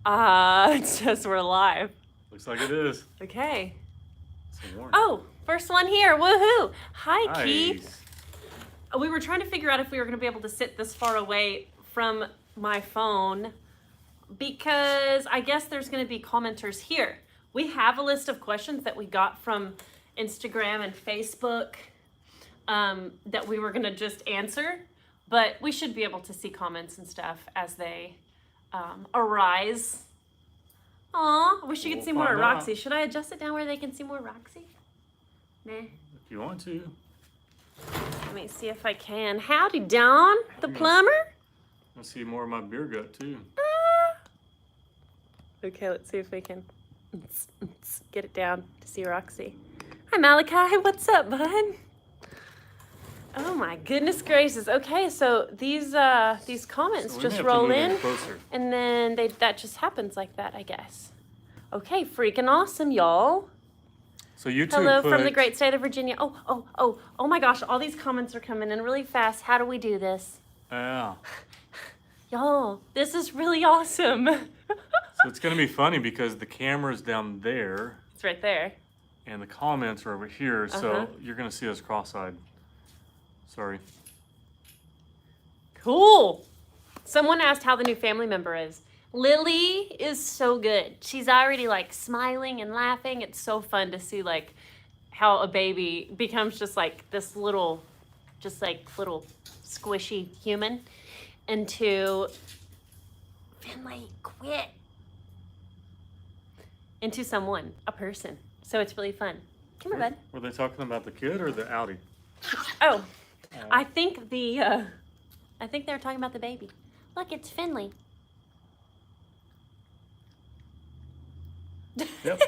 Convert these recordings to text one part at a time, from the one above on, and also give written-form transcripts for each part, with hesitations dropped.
It says we're live. Looks like it is. Okay. Some Oh, first one here. Woohoo. Hi, nice. Keith. We were trying to figure out if we were going to be able to sit this far away from my phone because I guess there's going to be commenters here. We have a list of questions that we got from Instagram and Facebook that we were going to just answer, but we should be able to see comments and stuff as they arise. Aw, I wish you could see more of Roxy. Should I adjust it down where they can see more Roxy? Nah. If you want to. Let me see if I can. Howdy, Dawn, the plumber. I see more of my beer gut too. Okay, let's see if we can get it down to see Roxy. Hi, Malachi. What's up, bud? Oh my goodness gracious. Okay, so these comments just roll in, and then that just happens like that, I guess. Okay, freaking awesome, y'all. So YouTube Hello from the great state of Virginia. Oh my gosh, all these comments are coming in really fast. How do we do this? Yeah. Y'all, this is really awesome. So it's going to be funny because the camera's down there. It's right there. And the comments are over here, so you're going to see us cross-eyed. Sorry. Cool. Someone asked how the new family member is. Lily is so good. She's already like smiling and laughing. It's so fun to see like how a baby becomes just like this little squishy human into Finley, quit. Into someone, a person. So it's really fun. Come here, bud. Were they talking about the kid or the Audi? Oh. I think they're talking about the baby. Look, it's Finley. Yep.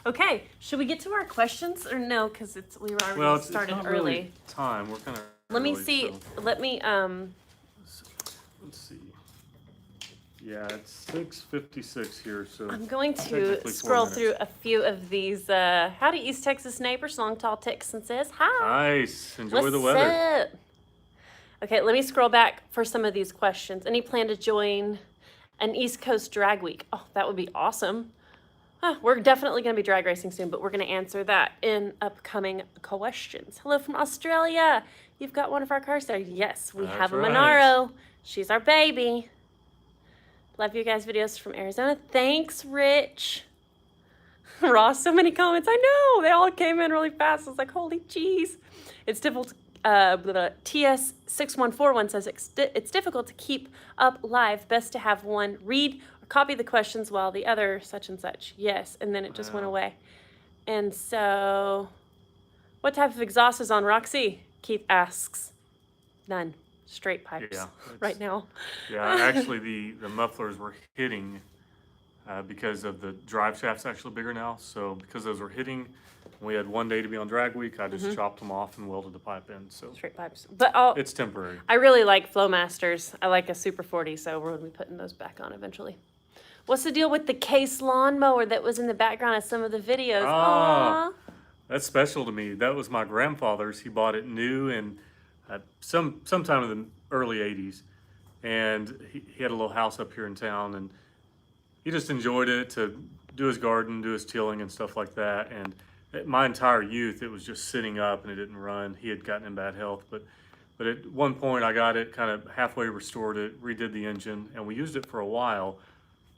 Okay, should we get to our questions or no? Because we were already started it's not early. Really time. We're kind of. Let me see. So. Let me Let's see. Yeah, it's 6:56 here, so. I'm going to scroll through a few of these. Howdy, East Texas neighbors. Long Tall Texan says hi. Nice. Enjoy the weather. Up? Okay, let me scroll back for some of these questions. Any plan to join an East Coast drag week? Oh, that would be awesome. We're definitely going to be drag racing soon, but we're going to answer that in upcoming questions. Hello from Australia. You've got one of our cars there. Yes, we have a Monaro. She's our baby. Love you guys' videos from Arizona. Thanks, Rich. Ross, so many comments. I know. They all came in really fast. I was like, holy jeez. It's difficult. TS6141 says it's difficult to keep up live. Best to have one read or copy the questions while the other such and such. Yes, and then it just went away. And so, what type of exhaust is on Roxy? Keith asks. None. Straight pipes right now. Yeah, actually the mufflers were hitting because of the drive shaft's actually bigger now. So because those were hitting, we had one day to be on drag week. I just chopped them off and welded the pipe in. So straight pipes, but it's temporary. I really like Flowmasters. I like a Super 40, so we're gonna be putting those back on eventually. What's the deal with the Case lawnmower that was in the background of some of the videos? Aww. That's special to me. That was my grandfather's. He bought it new and sometime in the early 80s, and he had a little house up here in town, and he just enjoyed it to do his garden, do his tilling and stuff like that. And my entire youth, it was just sitting up and it didn't run. He had gotten in bad health, but at one point I got it kind of halfway restored it, redid the engine, and we used it for a while,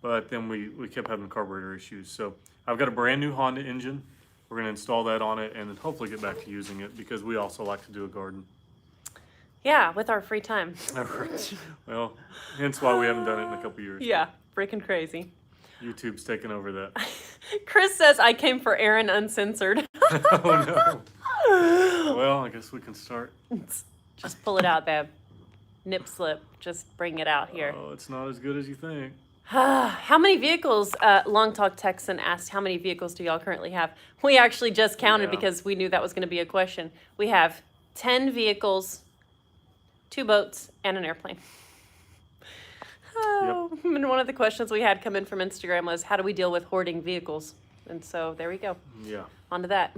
but then we kept having carburetor issues. So I've got a brand new Honda engine. We're going to install that on it and then hopefully get back to using it because we also like to do a garden. Yeah, with our free time. Well, hence why we haven't done it in a couple years. Yeah, freaking crazy. YouTube's taken over that. Chris says I came for Aaron Uncensored. Oh no. Well, I guess we can start. Just pull it out, babe. Nip slip. Just bring it out here. Oh, it's not as good as you think. How many vehicles, Long Talk Texan asked, how many vehicles do y'all currently have? We actually just counted because we knew that was going to be a question. We have 10 vehicles, 2 boats, and an airplane. Oh, yep. And one of the questions we had come in from Instagram was, how do we deal with hoarding vehicles? And so there we go. Yeah. On to that.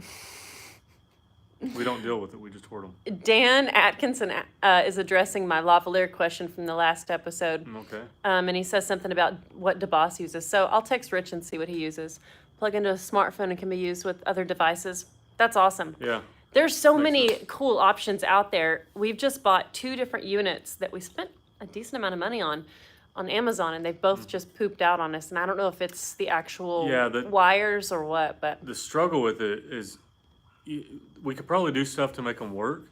We don't deal with it. We just hoard them. Dan Atkinson is addressing my lavalier question from the last episode. Okay. And he says something about what DeBoss uses. So I'll text Rich and see what he uses. Plug into a smartphone and can be used with other devices. That's awesome. Yeah. There's so Makes many sense. cool options out there. We've just bought 2 different units that we spent a decent amount of money on Amazon, and they've both just pooped out on us. And I don't know if it's the actual wires or what, but The struggle with it is we could probably do stuff to make them work.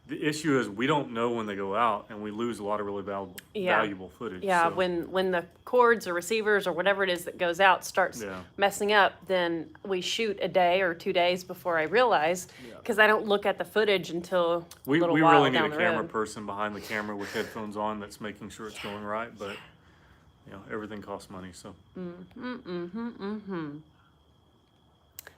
The issue is we don't know when they go out, and we lose a lot of really valuable footage. yeah, So, when the cords or receivers or whatever it is that goes out starts Yeah. messing up, then we shoot a day or 2 days before I realize, because I don't look at the footage until we a little we while really need down a the camera road. person behind the camera with headphones on that's making sure it's going right. But everything costs money. So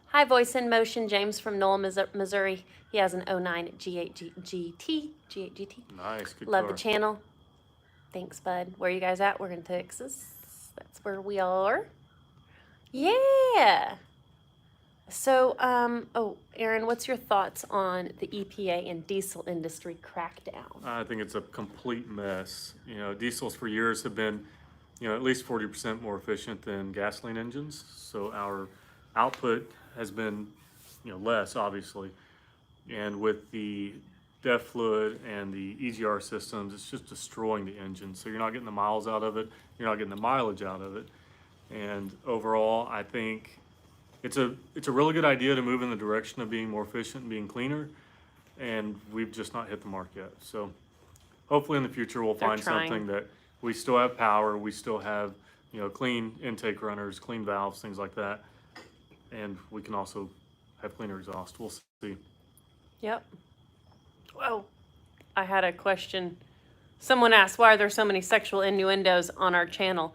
Hi, Voice in Motion. James from Knoll, Missouri. He has an 09 G8 GT. nice, good Love car. the channel. Thanks, bud. Where you guys at? We're in Texas. That's where we are. Yeah. So, Aaron, what's your thoughts on the EPA and diesel industry crackdown? I think it's a complete mess. Diesels for years have been, at least 40% more efficient than gasoline engines. So our output has been, less obviously. And with the DEF fluid and the EGR systems, it's just destroying the engine. So you're not getting the miles out of it. You're not getting the mileage out of it. And overall, I think it's a really good idea to move in the direction of being more efficient and being cleaner. And we've just not hit the mark yet. So hopefully in the future we'll They're find trying. something that we still have power, we still have, clean intake runners, clean valves, things like that. And we can also have cleaner exhaust. We'll see. Yep. Whoa. I had a question. Someone asked, why are there so many sexual innuendos on our channel?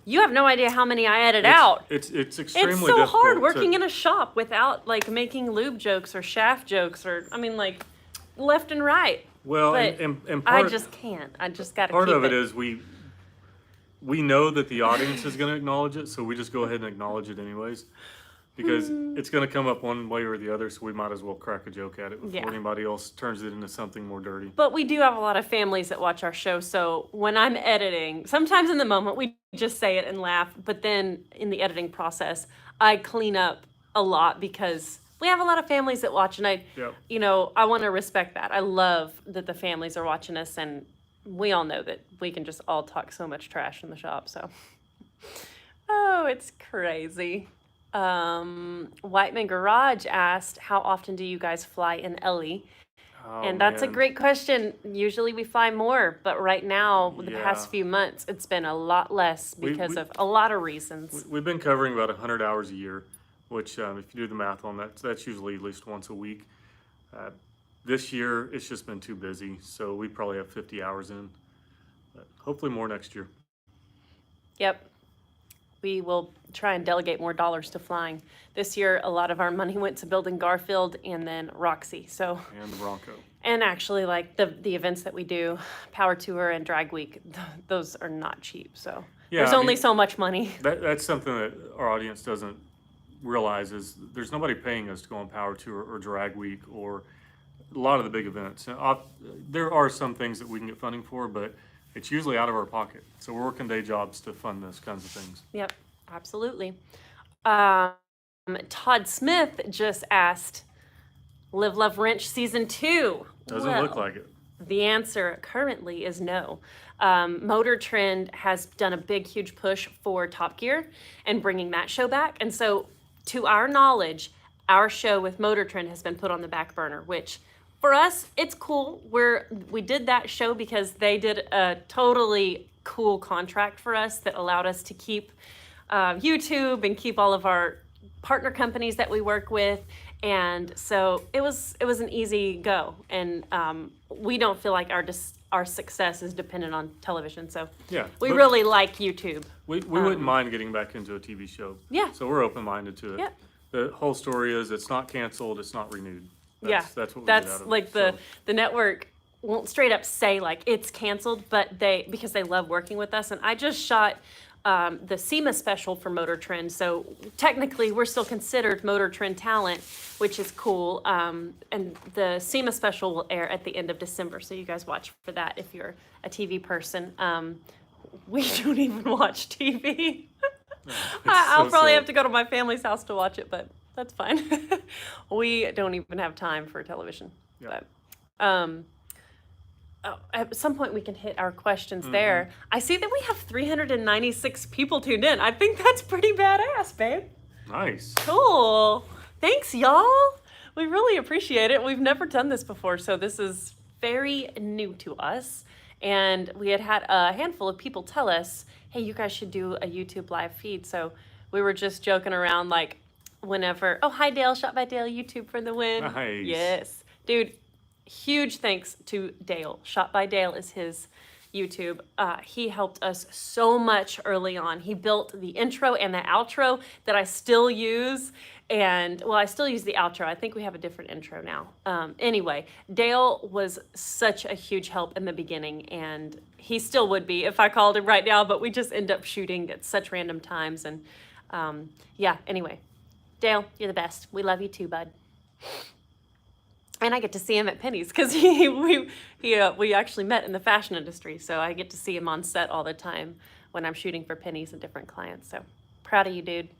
You have no idea how many I edit out. It's extremely It's so difficult hard working to, in a shop without making lube jokes or shaft jokes or left and right. well, But and I part, just can't. I just got to part keep of it is we know that the audience is going to acknowledge it, so we just go ahead and acknowledge it anyways, because it's going to come up one way or the other. So we might as well crack a joke at it before Yeah. anybody else turns it into something more dirty. But we do have a lot of families that watch our show, so when I'm editing, sometimes in the moment we just say it and laugh, but then in the editing process, I clean up a lot because we have a lot of families that watch, and Yep. I want to respect that. I love that the families are watching us, and we all know that we can just all talk so much trash in the shop, so. Oh, it's crazy. Whiteman Garage asked, how often do you guys fly in Ellie? Oh, And that's a man. great question. Usually we fly more, but right now, the past Yeah. few months, it's been a lot less because we- of a lot of reasons. We've been covering about 100 hours a year, which if you do the math on that, that's usually at least once a week. This year, it's just been too busy, so we probably have 50 hours in. But hopefully more next year. Yep. We will try and delegate more dollars to flying. This year, a lot of our money went to building Garfield and then Roxy. So, And the Bronco. and actually, the events that we do, Power Tour and Drag Week, those are not cheap. So Yeah, there's I only mean, so much money. That's something that our audience doesn't realize is there's nobody paying us to go on Power Tour or Drag Week or a lot of the big events. Now, there are some things that we can get funding for, but it's usually out of our pocket. So we're working day jobs to fund those kinds of things. Yep, absolutely. Todd Smith just asked, Live, Love, Wrench Season 2. Doesn't look like it. The answer currently is no. Motor Trend has done a big, huge push for Top Gear and bringing that show back. And so, to our knowledge, our show with Motor Trend has been put on the back burner, which for us, it's cool. We did that show because they did a totally cool contract for us that allowed us to keep YouTube and keep all of our partner companies that we work with. And so it was an easy go. And we don't feel like our success is dependent on television. So Yeah, we but really like YouTube. we wouldn't mind getting back into a TV show. Yeah. So we're open-minded to it. Yeah. The whole story is it's not canceled, it's not renewed. That's what we get That's out of like it. the network won't straight up say like it's canceled, but because they love working with us. And I just shot the SEMA special for Motor Trend. So technically, we're still considered Motor Trend talent, which is cool. And the SEMA special will air at the end of December. So you guys watch for that if you're a TV person. We don't even watch TV. I'll probably have to go to my family's house to watch it, but that's fine. We don't even have time for television. Yeah. But at some point we can hit our questions there. I see that we have 396 people tuned in. I think that's pretty badass, babe. Nice. Cool. Thanks, y'all. We really appreciate it. We've never done this before, so this is very new to us. And we had a handful of people tell us, hey, you guys should do a YouTube live feed. So we were just joking around like whenever, oh, hi, Dale, Shot by Dale, YouTube for the win. Nice. Yes. Dude, huge thanks to Dale. Shot by Dale is his YouTube. He helped us so much early on. He built the intro and the outro that I still use. And well, I still use the outro. I think we have a different intro now. Anyway, Dale was such a huge help in the beginning, and he still would be if I called him right now, but we just end up shooting at such random times. And yeah, anyway, Dale, you're the best. We love you too, bud. And I get to see him at Penny's because we actually met in the fashion industry. So I get to see him on set all the time when I'm shooting for Penny's and different clients. So proud of you, dude.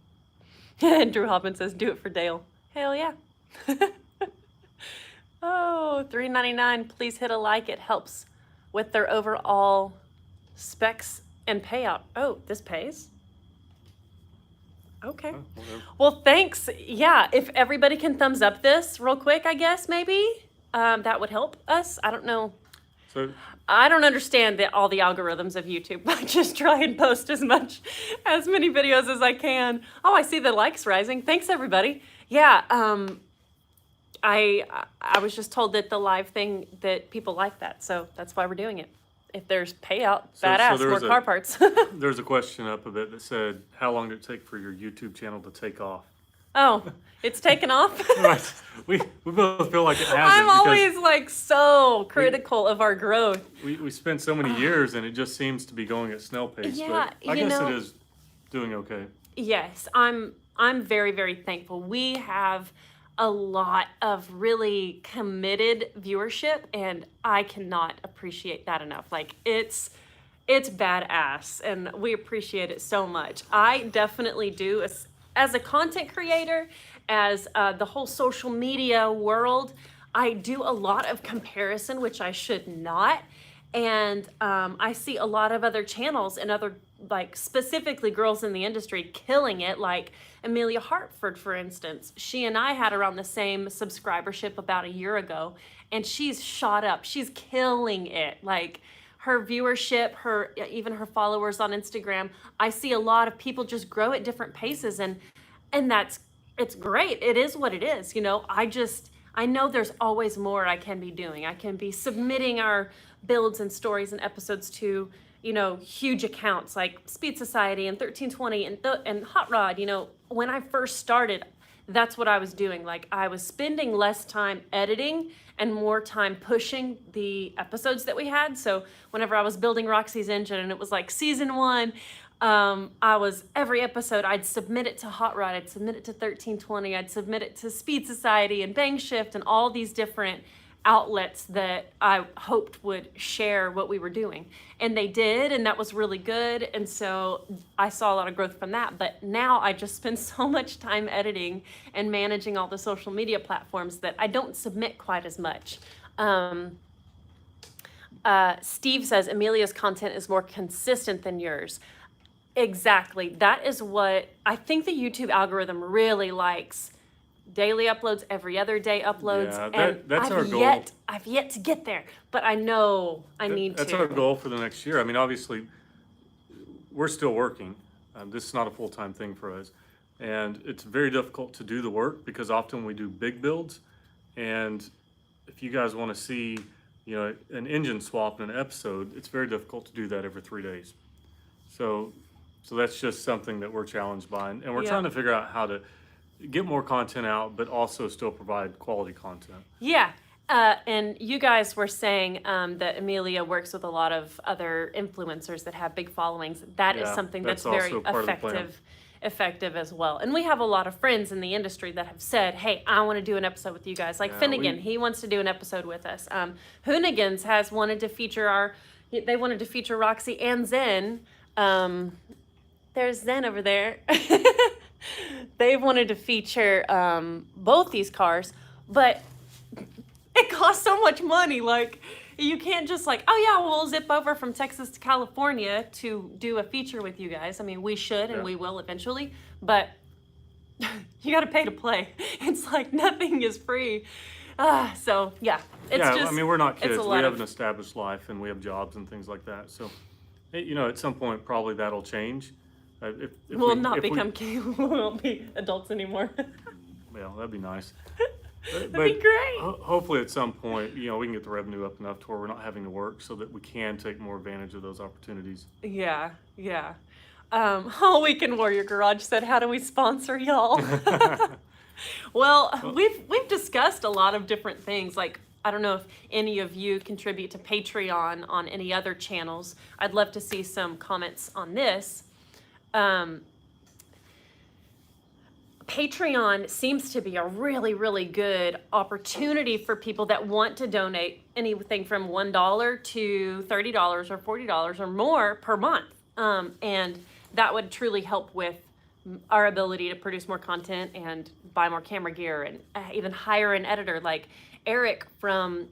And Drew Hoffman says, do it for Dale. Hell yeah. Oh, $3.99. Please hit a like. It helps with their overall specs and payout. Oh, this pays? Okay. Oh, whatever. Well, thanks. Yeah, if everybody can thumbs up this real quick, I guess, maybe, that would help us. I don't know. So I don't understand all the algorithms of YouTube. I just try and post as many videos as I can. Oh, I see the likes rising. Thanks, everybody. Yeah, I was just told that the live thing, that people like that, so that's why we're doing it. If there's payout, badass, there more was car parts. there's a question up a bit that said, how long did it take for your YouTube channel to take off? Oh, it's taken off? Right. We both feel like it hasn't. I'm because always like so critical of our growth. we spent so many years and it just seems to be going at snail pace. Yeah, but I you guess know- it is doing okay. Yes, I'm very, very thankful. We have a lot of really committed viewership, and I cannot appreciate that enough. Like it's badass, and we appreciate it so much. I definitely do as a content creator, as the whole social media world, I do a lot of comparison, which I should not. And I see a lot of other channels and other, like specifically girls in the industry killing it, like Amelia Hartford, for instance. She and I had around the same subscribership about a year ago, and she's shot up. She's killing it. Like her viewership, even her followers on Instagram. I see a lot of people just grow at different paces, and it's great. It is what it is. You know, I know there's always more I can be doing. I can be submitting our builds and stories and episodes to, you know, huge accounts like Speed Society and 1320 and Hot Rod. You know, when I first started, that's what I was doing. Like I was spending less time editing and more time pushing the episodes that we had. So whenever I was building Roxy's engine and it was like season 1, every episode, I'd submit it to Hot Rod, I'd submit it to 1320, I'd submit it to Speed Society and Bang Shift and all these different outlets that I hoped would share what we were doing. And they did, and that was really good. And so I saw a lot of growth from that. But now I just spend so much time editing and managing all the social media platforms that I don't submit quite as much. Steve says, Amelia's content is more consistent than yours. Exactly. That is what I think the YouTube algorithm really likes. Daily uploads, every other day uploads. Yeah, and that's our goal. I've yet to get there, but I know I need That's to. our goal for the next year. I mean, obviously, we're still working. This is not a full-time thing for us. And it's very difficult to do the work because often we do big builds. And if you guys want to see, you know, an engine swap in an episode, it's very difficult to do that every 3 days. So that's just something that we're challenged by. And we're Yeah. trying to figure out how to get more content out, but also still provide quality content. Yeah. And you guys were saying that Amelia works with a lot of other influencers that have big followings. That is Yeah, something that's that's very also part of the plan. effective as well. And we have a lot of friends in the industry that have said, hey, I want to do an episode with you guys. Like Yeah, Finnegan, he wants to do an episode with us. Hoonigans has wanted to feature they wanted to feature Roxy and Zen. There's Zen over there. They've wanted to feature both these cars, but it costs so much money. Like, you can't just like, oh yeah, we'll zip over from Texas to California to do a feature with you guys. I mean, we should and we will eventually, but you got to pay to play. It's like nothing is free. So yeah, it's just. I mean, we're not kids. It's a We lot have of. an established life and we have jobs and things like that. So, at some point, probably that'll change. If We'll not if we- become kids. We won't be adults anymore. Well, that'd be nice. That'd be great. Hopefully, at some point, we can get the revenue up enough to where we're not having to work, so that we can take more advantage of those opportunities. Yeah. Weekend Warrior Garage said, "How do we sponsor y'all?" Well, we've discussed a lot of different things. Like, I don't know if any of you contribute to Patreon on any other channels. I'd love to see some comments on this. Patreon seems to be a really, really good opportunity for people that want to donate anything from $1 to $30 or $40 or more per month. And that would truly help with our ability to produce more content and buy more camera gear and even hire an editor like Eric from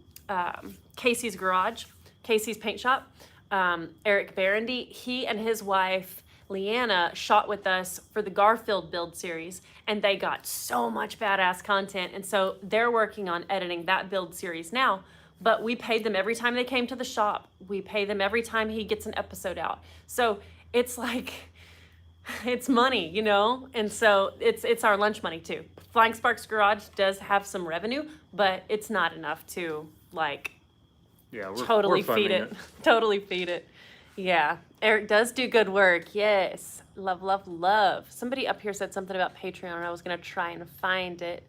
Casey's Garage, Casey's Paint Shop. Eric Barandy, he and his wife Leanna shot with us for the Garfield build series, and they got so much badass content. And so they're working on editing that build series now, but we paid them every time they came to the shop. We pay them every time he gets an episode out. So it's like, it's money, and so it's our lunch money too. Flying Sparks Garage does have some revenue, but it's not enough to like totally we're feed it. Totally feed it. Yeah. Eric does do good work. Yes. Love, love, love. Somebody up here said something about Patreon, and I was going to try and find it.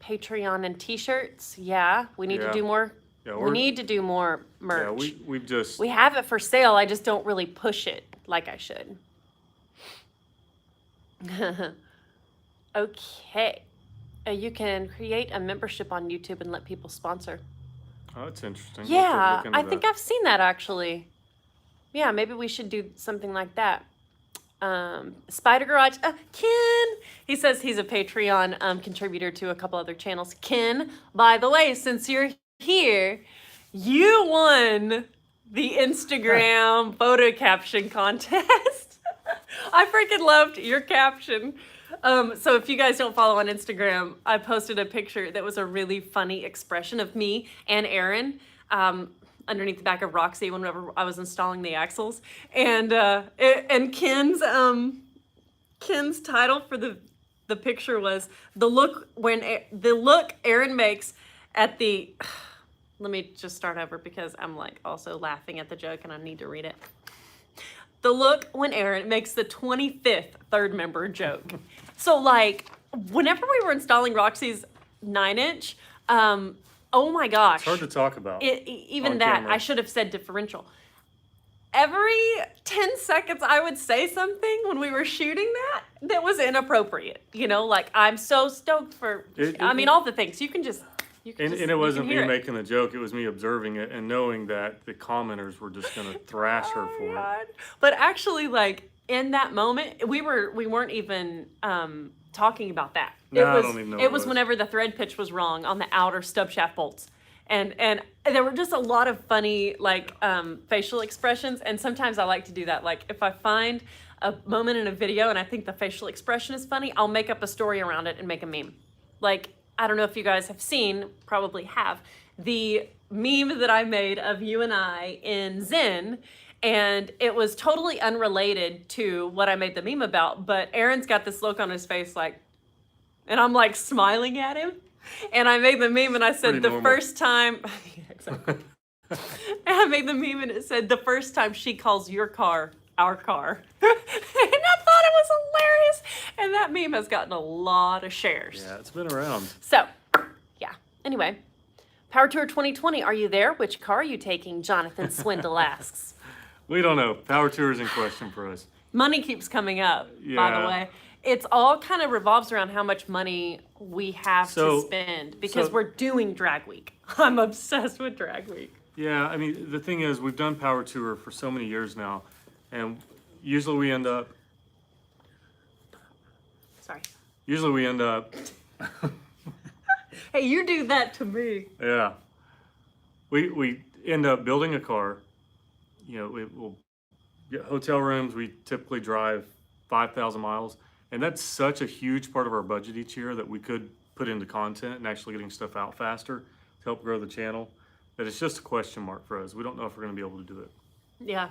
Patreon and t-shirts. Yeah. We need to do more. Yeah, we need to do more merch. Yeah, we have it for sale. I just don't really push it like I should. Okay. You can create a membership on YouTube and let people sponsor. Oh, that's interesting. Yeah, I think I've seen that actually. Yeah, maybe we should do something like that. Spider Garage, Ken, he says he's a Patreon contributor to a couple other channels. Ken, by the way, since you're here, you won the Instagram photo caption contest. I freaking loved your caption. So if you guys don't follow on Instagram, I posted a picture that was a really funny expression of me and Aaron underneath the back of Roxy whenever I was installing the axles. And Ken's title for the picture was the look Aaron makes at the. Let me just start over because I'm like also laughing at the joke and I need to read it. The look when Aaron makes the 25th third member joke. So like whenever we were installing Roxy's 9-inch, oh my gosh. It's hard to talk about. Even that, camera. I should have said differential. Every 10 seconds I would say something when we were shooting that was inappropriate. Like I'm so stoked for, all the things. You can just. And it wasn't me making the joke, it was me observing it and knowing that the commenters were just going to thrash her for it. But actually, like, in that moment, we weren't even talking about that. I don't even know it was whenever the thread pitch was wrong on the outer stub shaft bolts. And there were just a lot of funny, like, facial expressions, and sometimes I like to do that. Like, if I find a moment in a video and I think the facial expression is funny, I'll make up a story around it and make a meme. Like, I don't know if you guys have seen, probably have, the meme that I made of you and I in Zen, and it was totally unrelated to what I made the meme about, but Aaron's got this look on his face like, and I'm like smiling at him, and I made the meme and I said first time, yeah, exactly. And I made the meme and it said the first time she calls your car our car. And I thought it was hilarious. And that meme has gotten a lot of shares. Yeah, it's been around. So, yeah. Anyway, Power Tour 2020, are you there? Which car are you taking? Jonathan Swindle asks. We don't know. Power Tour is in question for us. Money keeps coming up, by Yeah. the way. It's all kind of revolves around how much money we have So- to spend because so- we're doing Drag Week. I'm obsessed with Drag Week. Yeah, I mean, the thing is, we've done Power Tour for so many years now, and usually we end up, Sorry. Hey, you do that to me. yeah, we end up building a car. You know, we'll get hotel rooms. We typically drive 5,000 miles, and that's such a huge part of our budget each year that we could put into content and actually getting stuff out faster to help grow the channel. That it's just a question mark for us. We don't know if we're going to be able to do it. Yeah.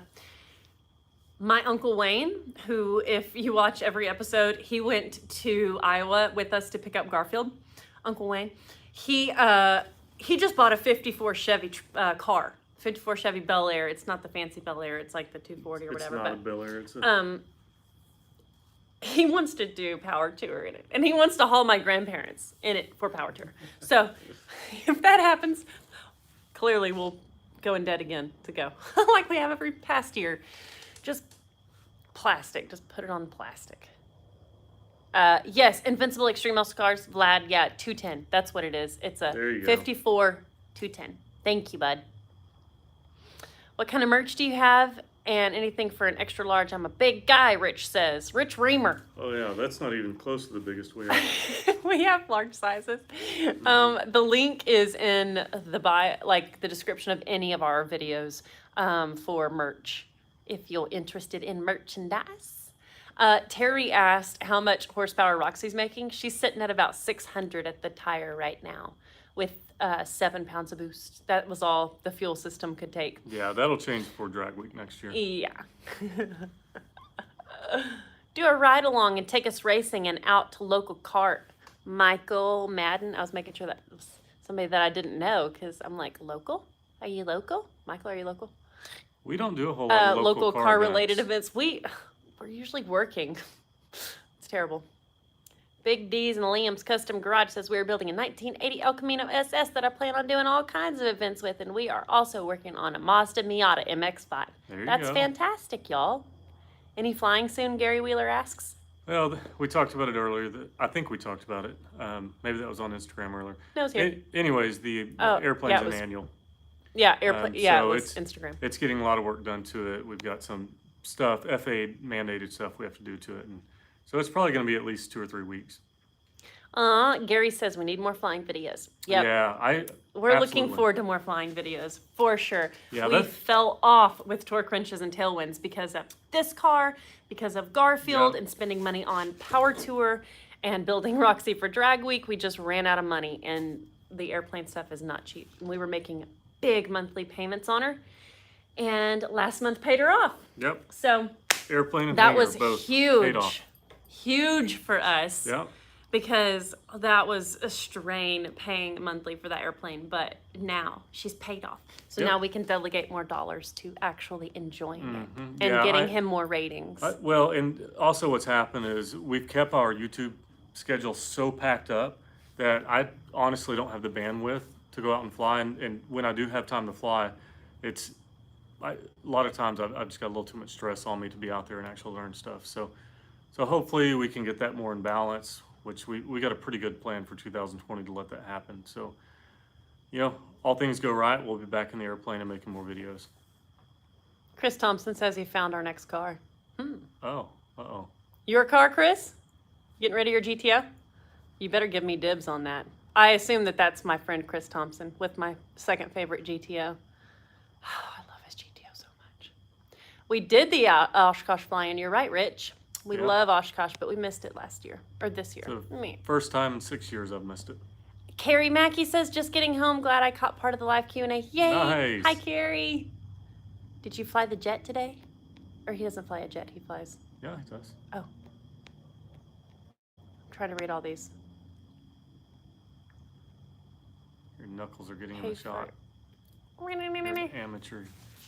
My Uncle Wayne, who, if you watch every episode, he went to Iowa with us to pick up Garfield. Uncle Wayne. He just bought a 54 Chevy car. 54 Chevy Bel Air. It's not the fancy Bel Air. It's like the 240 or whatever. It's not a Bel Air. It's He wants to do Power Tour in it. And he wants to haul my grandparents in it for Power Tour. So if that happens, clearly we'll go in debt again to go. Like we have every past year. Just plastic. Just put it on plastic. Yes, Invincible Extreme Muscle Cars. Vlad, yeah, 210. That's what it is. It's a There you go. 54 210. Thank you, bud. What kind of merch do you have? And anything for an extra large? I'm a big guy, Rich says. Rich Reamer. Oh yeah, that's not even close to the biggest we have. We have large sizes. The link is in the bio, like the description of any of our videos for merch, if you're interested in merchandise. Terry asked how much horsepower Roxy's making. She's sitting at about 600 at the tire right now with 7 pounds of boost. That was all the fuel system could take. Yeah, that'll change before Drag Week next year. Yeah. Do a ride along and take us racing and out to local kart. Michael Madden. I was making sure that was somebody that I didn't know because I'm like, local? Are you local? Michael, are you local? We don't do a whole lot of Local car related events. events. We're usually working. It's terrible. Big D's and Liam's Custom Garage says we are building a 1980 El Camino SS that I plan on doing all kinds of events with, and we are also working on a Mazda Miata MX-5. There you That's go. fantastic, y'all. Any flying soon, Gary Wheeler asks? Well, we talked about it earlier. I think we talked about it. Maybe that was on Instagram earlier. No, it's here. Anyways, the Oh, airplane's yeah, it an was- annual. Yeah, airplane. so Yeah, it was it's- Instagram. It's getting a lot of work done to it. We've got some stuff, FAA mandated stuff we have to do to it. And so it's probably going to be at least 2 or 3 weeks. Gary says we need more flying videos. Yep. Yeah, We're looking absolutely. forward to more flying videos, for sure. Yeah, we that- fell off with torque wrenches and tailwinds because of this car, because of Garfield, Yeah. and spending money on Power Tour and building Roxy for Drag Week. We just ran out of money, and the airplane stuff is not cheap. And we were making big monthly payments on her, and last month paid her off. Yep. So Airplane and that hangar was both paid off. huge for us. Yep. Because that was a strain paying monthly for that airplane, but now she's paid off. So Yep. now we can delegate more dollars to actually enjoying it Mhm. and Yeah, getting him more ratings. Well, and also what's happened is we've kept our YouTube schedule so packed up that I honestly don't have the bandwidth to go out and fly. And when I do have time to fly, a lot of times I've just got a little too much stress on me to be out there and actually learn stuff. So hopefully we can get that more in balance, which we got a pretty good plan for 2020 to let that happen. So, all things go right, we'll be back in the airplane and making more videos. Chris Thompson says he found our next car. Oh, uh-oh. Your car, Chris? Getting rid of your GTO? You better give me dibs on that. I assume that that's my friend Chris Thompson with my second favorite GTO. Oh, I love his GTO so much. We did the Oshkosh fly-in. You're right, Rich. We Yeah. love Oshkosh, but we missed it last year. Or this year. So- Me. First time in 6 years I've missed it. Carrie Mackey says, just getting home. Glad I caught part of the live Q&A. Yay. Nice. Hi, Carrie. Did you fly the jet today? Or he doesn't fly a jet. He flies. Yeah, it does. I'm trying to read all these. Your knuckles are getting in Pay the for shot. it. You're amateur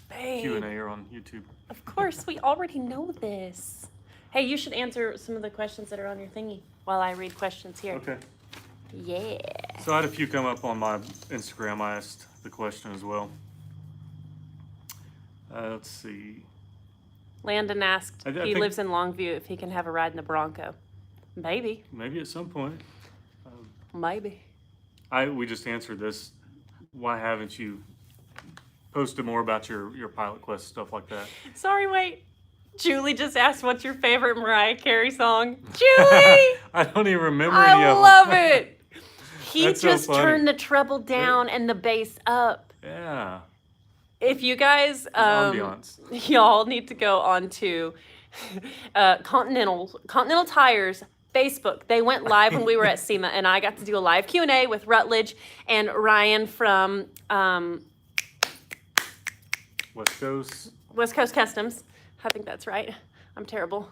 Babe. Q&A on YouTube. Of course, we already know this. Hey, you should answer some of the questions that are on your thingy while I read questions here. Okay. Yeah. So I had a few come up on my Instagram. I asked the question as well. Let's see. Landon asked, I he think lives in Longview, if he can have a ride in the Bronco. Maybe. maybe at some point. Maybe. We just answered this. Why haven't you posted more about your Pilot Quest stuff like that? Sorry, wait. Julie just asked, what's your favorite Mariah Carey song? Julie! I don't even remember any I of them. love it. He That's so just funny. turned the treble down and the bass up. Yeah. If you guys, Ambiance. y'all need to go on to Continental Tires Facebook. They went live when we were at SEMA, and I got to do a live Q&A with Rutledge and Ryan from West Coast Customs. I think that's right. I'm terrible.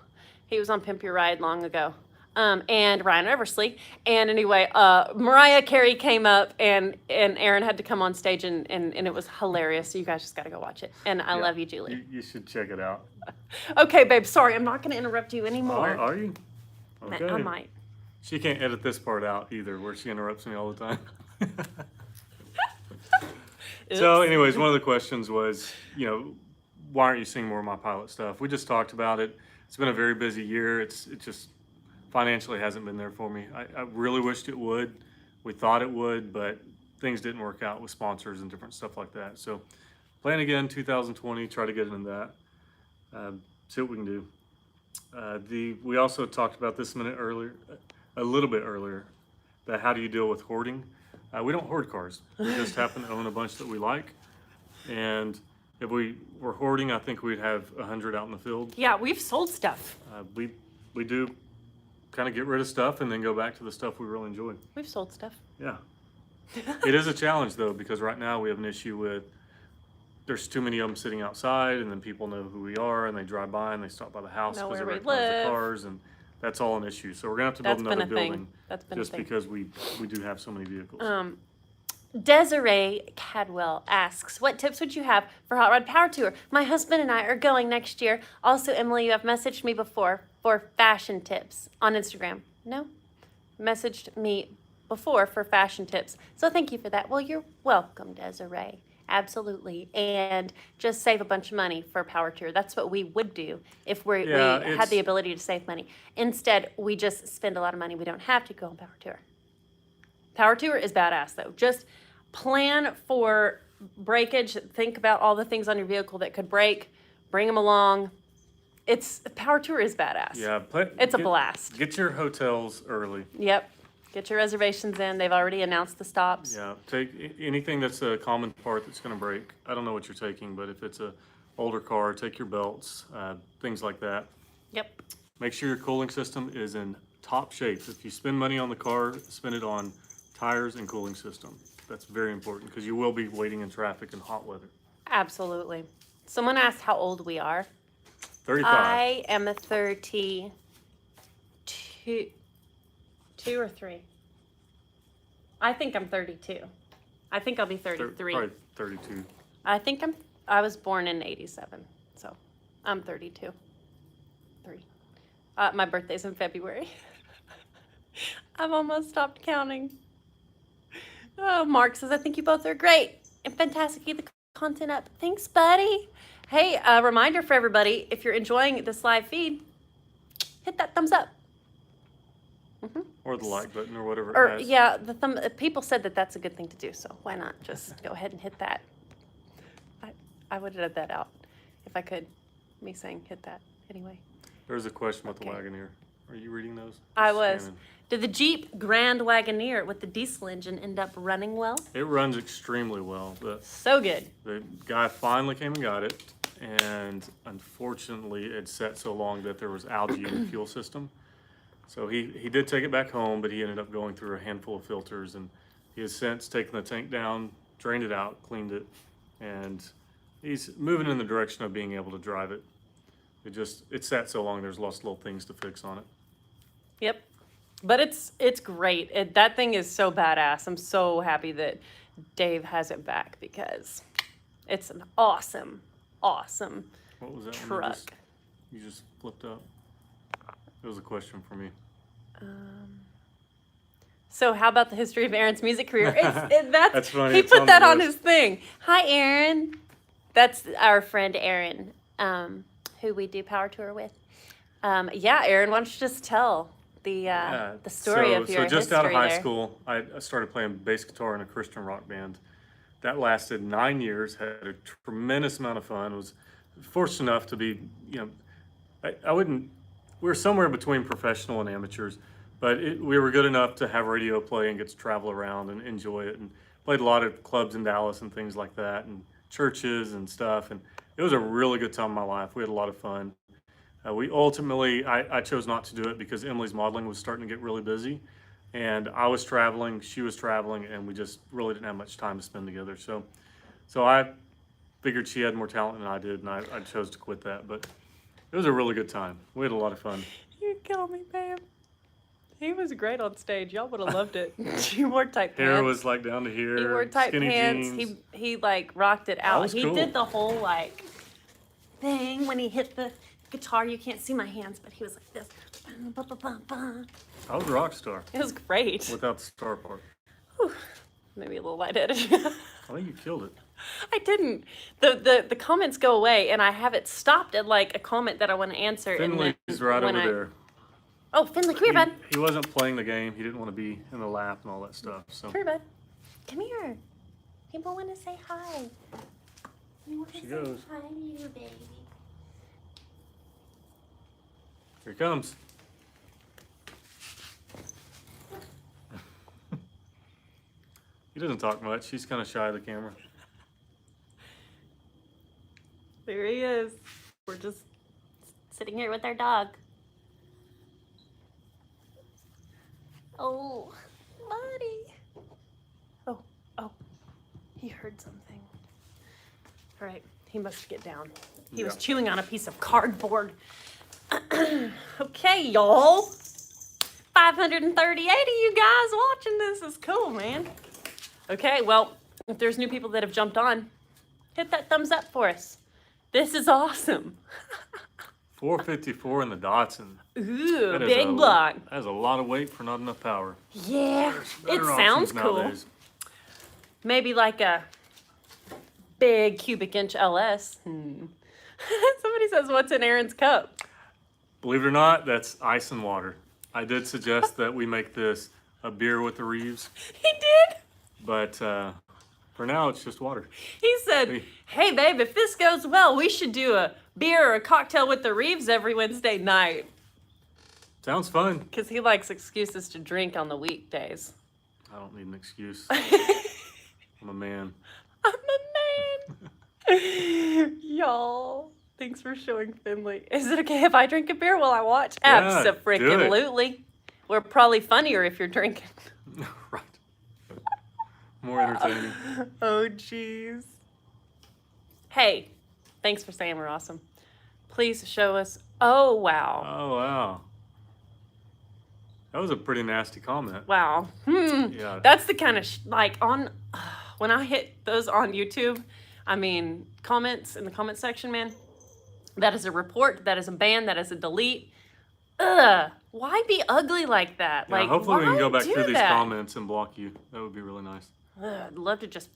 He was on Pimp Your Ride long ago. And Ryan Eversley. And anyway, Mariah Carey came up, and Aaron had to come on stage, and it was hilarious. So you guys just got to go watch it. And I love you, Julie. You should check it out. Okay, babe. Sorry, I'm not going to interrupt you anymore. Are you? Okay. I might. She can't edit this part out either, where she interrupts me all the time. So, anyways, one of the questions was, why aren't you seeing more of my Pilot stuff? We just talked about it. It's been a very busy year. It just financially hasn't been there for me. I really wished it would. We thought it would, but things didn't work out with sponsors and different stuff like that. So, plan again 2020. Try to get into that. See what we can do. We also talked about this a little bit earlier, that how do you deal with hoarding? We don't hoard cars. We just happen to own a bunch that we like. And if we were hoarding, I think we'd have 100 out in the field. Yeah, we've sold stuff. We do kind of get rid of stuff and then go back to the stuff we really enjoy. We've sold stuff. Yeah. It is a challenge, though, because right now we have an issue with there's too many of them sitting outside, and then people know who we are, and they drive by and they stop by the house Know because they where we recognize the live. cars, and that's all an issue. So we're gonna have to build That's been another a thing. building That's been a just thing. because we do have so many vehicles. Desiree Cadwell asks, what tips would you have for Hot Rod Power Tour? My husband and I are going next year. Also, Emily, you have messaged me before for fashion tips on Instagram. No? Messaged me before for fashion tips. So thank you for that. Well, you're welcome, Desiree. Absolutely. And just save a bunch of money for Power Tour. That's what we would do if we had the ability to save money. Instead, we just spend a lot of money. We don't have to go on Power Tour. Power Tour is badass, though. Just plan for breakage. Think about all the things on your vehicle that could break. Bring them along. Power Tour is badass. Yeah, It's a blast. Get your hotels early. Yep. Get your reservations in. They've already announced the stops. Yeah, take anything that's a common part that's going to break. I don't know what you're taking, but if it's a older car, take your belts, things like that. Yep. Make sure your cooling system is in top shape. If you spend money on the car, spend it on tires and cooling system. That's very important because you will be waiting in traffic in hot weather. Absolutely. Someone asked how old we are. 35. I am a 32 or 3. I think I'm 32. I think I'll be 33. Probably 32. I was born in 87, so I'm 32. 3. My birthday's in February. I've almost stopped counting. Oh, Mark says, I think you both are great and fantastic. Keep the content up. Thanks, buddy. Hey, a reminder for everybody, if you're enjoying this live feed, hit that thumbs up. Or the like button or whatever Or it has. yeah, people said that that's a good thing to do, so why not just go ahead and hit that. I would edit that out if I could, me saying hit that anyway. There's a question about Okay. the Wagoneer. Are you reading those? I was. Scanning. Did the Jeep Grand Wagoneer with the diesel engine end up running well? It runs extremely well. So good. The guy finally came and got it, and unfortunately it sat so long that there was algae in the fuel system. So he did take it back home, but he ended up going through a handful of filters, and he has since taken the tank down, drained it out, cleaned it, and he's moving in the direction of being able to drive it. It sat so long, there's lots of little things to fix on it. Yep. But it's great. That thing is so badass. I'm so happy that Dave has it back because it's an awesome What was that one truck. you just flipped up? It was a question for me. So how about the history of Aaron's music career? That's funny. He It's put on that the on list. his thing. Hi, Aaron. That's our friend Aaron, who we do Power Tour with. Yeah, Aaron, why don't you just tell the story of your So just out of history high there. school, I started playing bass guitar in a Christian rock band. That lasted 9 years. Had a tremendous amount of fun. Was fortunate enough to be, I wouldn't. We were somewhere between professional and amateurs, but we were good enough to have radio play and get to travel around and enjoy it. And played a lot of clubs in Dallas and things like that, and churches and stuff. And it was a really good time in my life. We had a lot of fun. We ultimately, I chose not to do it because Emily's modeling was starting to get really busy, and I was traveling, she was traveling, and we just really didn't have much time to spend together. So I figured she had more talent than I did, and I chose to quit that. But it was a really good time. We had a lot of fun. You kill me, babe. He was great on stage. Y'all would have loved it. He wore tight pants. Hair was like down to here. He wore tight skinny pants. jeans. He like rocked it out. was He cool. did the whole like thing when he hit the guitar. You can't see my hands, but he was like this. Ba, ba, ba, ba. I was a rock star It was great. without the star part. Whew. Maybe a little lightheaded. I think you killed it. I didn't. The comments go away, and I have it stopped at like a comment that I want to answer. Finley's and then right when over there. Oh, Finley, come here, bud. He wasn't playing the game. He didn't want to be in the lap and all that stuff. So Come here, bud. Come here. People want to say hi. They want to She say goes. hi to you, baby. here he comes. He doesn't talk much. He's kind of shy of the camera. There he is. We're just sitting here with our dog. Oh, buddy. Oh, he heard something. All right, he must get down. He was Yeah. chewing on a piece of cardboard. Okay, y'all. 538 of you guys watching this is cool, man. Okay, well, if there's new people that have jumped on, hit that thumbs up for us. This is awesome. 454 in the Datsun. Ooh, That is big block. That is a lot of weight for not enough power. Yeah, it Better sounds options cool. nowadays. Maybe like a big cubic inch LS. Somebody says, what's in Aaron's cup? Believe it or not, that's ice and water. I did suggest that we make this a beer with the Reeves, He did. but for now it's just water. He said, hey, babe, if this goes well, we should do a beer or a cocktail with the Reeves every Wednesday night. Sounds fun. Because he likes excuses to drink on the weekdays. I don't need an excuse. I'm a man. I'm a man. Y'all, thanks for showing Finley. Is it okay if I drink a beer while I watch? Yeah, do it. Abso-freaking-lutely. We're probably funnier if you're drinking. Right. More entertaining. Oh, jeez. Hey, thanks for saying we're awesome. Please show us. Oh, wow. Oh, wow. That was a pretty nasty comment. Wow. Yeah. That's the kind of, like, when I hit those on YouTube, I mean, comments in the comment section, man, that is a report, that is a ban, that is a delete. Ugh. Why be ugly like that? Yeah, Like, hopefully we can why go back do through these that? comments and block you. That would be really nice. Ugh, I'd love to just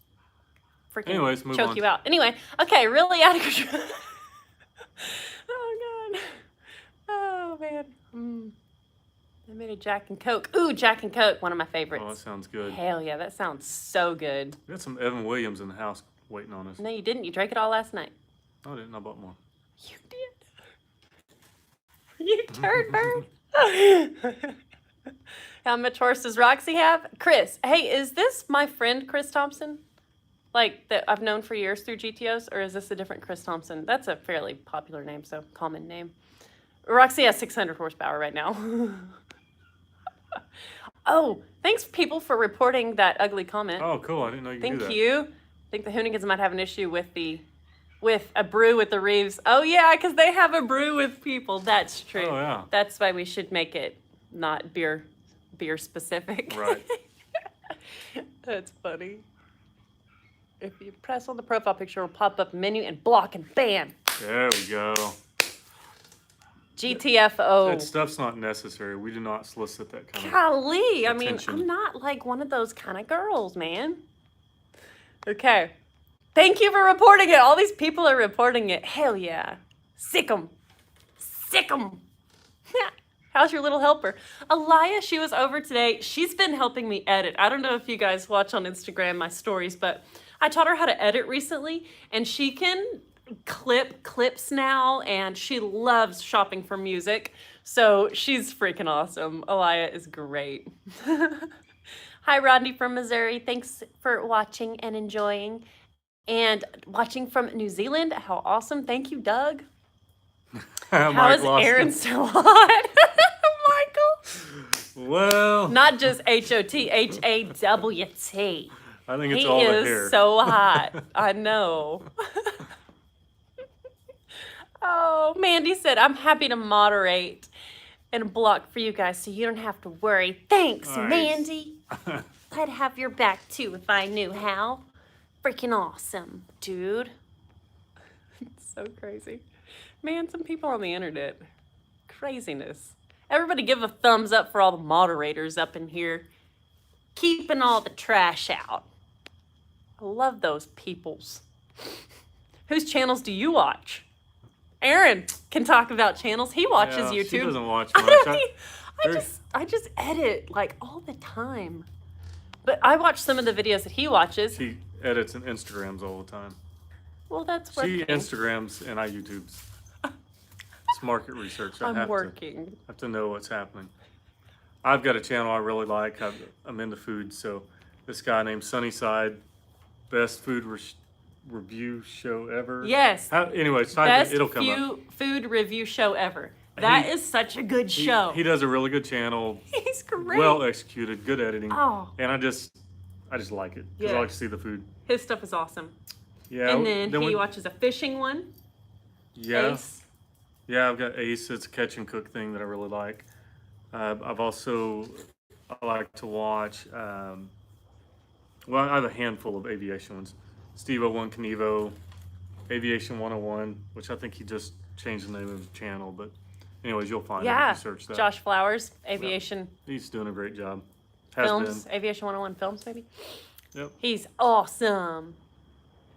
freaking Anyways, move choke on. you out. Anyway, okay, really out of control. Oh, God. Oh, man. I made a Jack and Coke. Ooh, Jack and Coke, one of my favorites. Oh, that sounds good. Hell yeah, that sounds so good. We got some Evan Williams in the house waiting on us. No, you didn't. You drank it all last night. I didn't. I bought more. You did. You turd bird. How much horse does Roxy have? Chris. Hey, is this my friend Chris Thompson? Like, that I've known for years through GTOs? Or is this a different Chris Thompson? That's a fairly popular name, so common name. Roxy has 600 horsepower right now. Oh, thanks, people, for reporting that ugly comment. Oh, cool. I didn't know you could do Thank that. you. I think the Hoonigans might have an issue with a brew with the Reeves. Oh yeah, because they have a brew with people. That's true. Oh, yeah. That's why we should make it not beer specific. Right. That's funny. If you press on the profile picture, it'll pop up menu and block and ban. There we go. GTFO. That stuff's not necessary. We do not solicit that kind of Golly, I mean, attention. I'm not like one of those kind of girls, man. Okay. Thank you for reporting it. All these people are reporting it. Hell yeah. Sick 'em. Sick 'em. How's your little helper? Alaya, she was over today. She's been helping me edit. I don't know if you guys watch on Instagram my stories, but I taught her how to edit recently, and she can clip clips now, and she loves shopping for music. So she's freaking awesome. Alaya is great. Hi, Rodney from Missouri. Thanks for watching and enjoying. And watching from New Zealand. How awesome. Thank you, Doug. How is Aaron so hot? Michael? Well, Not just H-O-T, H-A-W-T. I think it's He all the is hair. so hot. I know. Oh, Mandy said, I'm happy to moderate and block for you guys so you don't have to worry. Thanks, Nice. Mandy. I'd have your back too if I knew how. Freaking awesome, dude. It's so crazy. Man, some people on the internet. Craziness. Everybody give a thumbs up for all the moderators up in here. Keeping all the trash out. I love those peoples. Whose channels do you watch? Aaron can talk about channels. He watches Yeah, YouTube. She doesn't watch much. I just edit like all the time. But I watch some of the videos that he watches. She edits and Instagrams all the time. Well, that's She working. Instagrams and I YouTubes. It's market research. I'm working. Have to know what's happening. I've got a channel I really like. I'm into food, so this guy named Sunnyside, best food review show ever. Yes. Anyways, Best it'll come up. food review show ever. That is such a good show. He does a really good channel. He's great. Well executed, good editing. Oh. And I just like it because I like to see the food. His stuff is awesome. Yeah. And then he watches a fishing one. Yeah. Ace. Yeah, I've got Ace. It's a catch and cook thing that I really like. I like to watch. Well, I have a handful of aviation ones. Steve 01 Knievo, Aviation 101, which I think he just changed the name of the channel, but anyways, you'll find it if you search that. Josh Flowers, Aviation He's doing a great job. Films, Aviation 101 Films, maybe. Yep. He's awesome.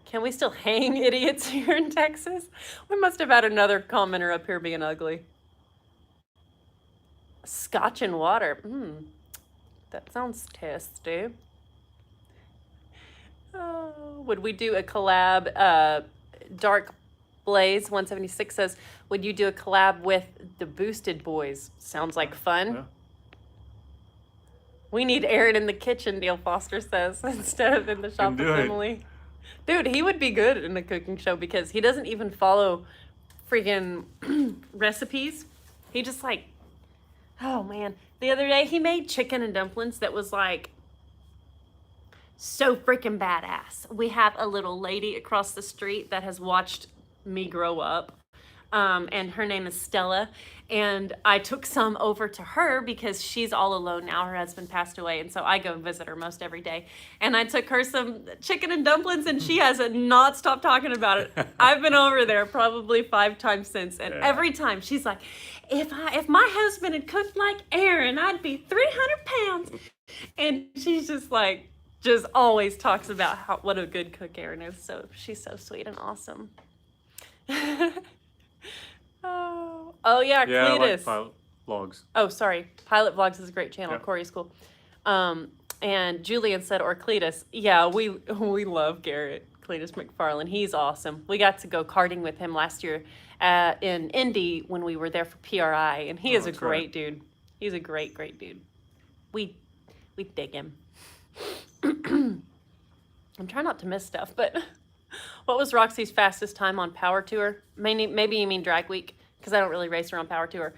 Can we still hang idiots here in Texas? We must have had another commenter up here being ugly. Scotch and water. That sounds tasty. Would we do a collab? Dark Blaze 176 says, would you do a collab with the Boosted Boys? Sounds like fun. Yeah. We need Aaron in the kitchen, Neil Foster says, instead of in the shop with Emily. Dude, he would be good in a cooking show because he doesn't even follow freaking recipes. He just like, oh man. The other day he made chicken and dumplings that was like so freaking badass. We have a little lady across the street that has watched me grow up. And her name is Stella. And I took some over to her because she's all alone now. Her husband passed away. And so I go visit her most every day. And I took her some chicken and dumplings and she has not stopped talking about it. I've been over there probably 5 times since. And every time she's like, if my husband had cooked like Aaron, I'd be 300 pounds. And she's just like, just always talks about what a good cook Aaron is. So she's so sweet and awesome. Oh yeah, Yeah, I like Cletus. Pilot Vlogs. Oh, sorry. Pilot Vlogs is a great channel. Yeah. Corey's cool. And Julian said, or Cletus. Yeah, we love Garrett. Cletus McFarland. He's awesome. We got to go karting with him last year in Indy when we were there for PRI, and he is a great dude. He's a great dude. We dig him. I'm trying not to miss stuff, but what was Roxy's fastest time on Power Tour? Maybe you mean Drag Week, because I don't really race her on Power Tour.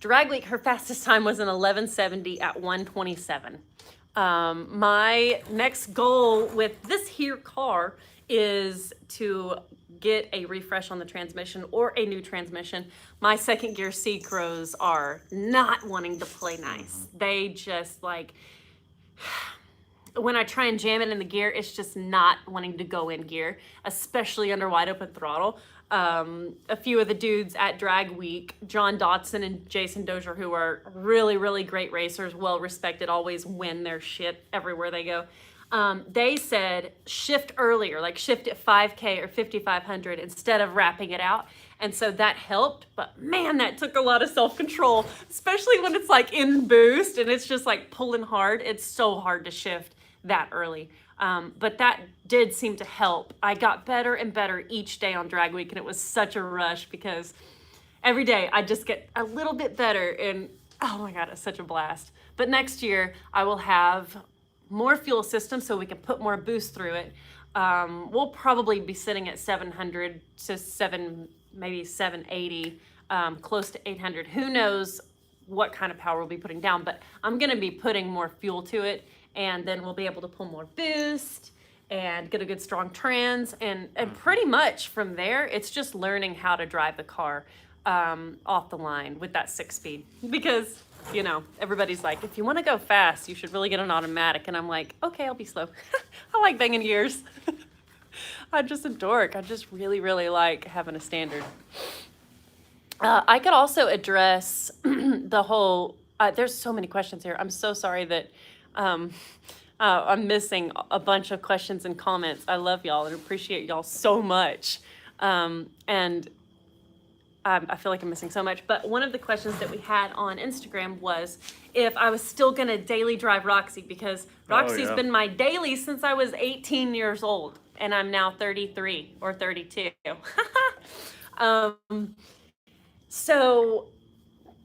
Drag Week, her fastest time was an 11:70 at 1:27. My next goal with this here car is to get a refresh on the transmission or a new transmission. My second gear C Crows are not wanting to play nice. They just like, when I try and jam it in the gear, it's just not wanting to go in gear, especially under wide open throttle. a few of the dudes at Drag Week, John Dotson and Jason Dozier, who are really, really great racers, well respected, always win their shit everywhere they go. They said shift earlier, like shift at 5K or 5,500 instead of wrapping it out. And so that helped, but man, that took a lot of self-control, especially when it's like in boost and it's just like pulling hard. It's so hard to shift that early. But that did seem to help. I got better and better each day on Drag Week, and it was such a rush because every day I just get a little bit better, and oh my God, it's such a blast. But next year I will have more fuel system so we can put more boost through it. We'll probably be sitting at 700 to maybe 780, close to 800. Who knows what kind of power we'll be putting down, but I'm gonna be putting more fuel to it, and then we'll be able to pull more boost and get a good strong trans, and pretty much from there, it's just learning how to drive the car off the line with that 6-speed, because you know, everybody's like, if you want to go fast, you should really get an automatic. And I'm like, okay, I'll be slow. I like banging gears. I'm just a dork. I just really, really like having a standard. I could also address the whole, there's so many questions here. I'm so sorry that I'm missing a bunch of questions and comments. I love y'all and appreciate y'all so much. And I feel like I'm missing so much, but one of the questions that we had on Instagram was if I was still gonna daily drive Roxy, because Roxy's been my daily since I was 18 years old, and I'm now 33 or 32. So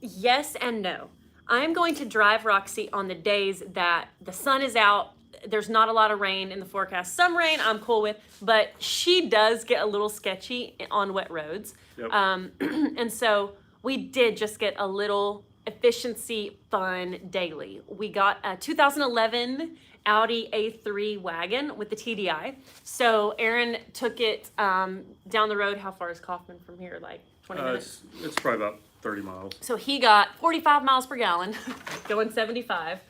yes and no. I'm going to drive Roxy on the days that the sun is out, there's not a lot of rain in the forecast. Some rain I'm cool with, but she does get a little sketchy on wet roads. Yep. And so we did just get a little efficiency fun daily. We got a 2011 Audi A3 wagon with the TDI. So Aaron took it down the road. How far is Kaufman from here? Like 20 minutes? It's probably about 30 miles. So he got 45 miles per gallon, going 75.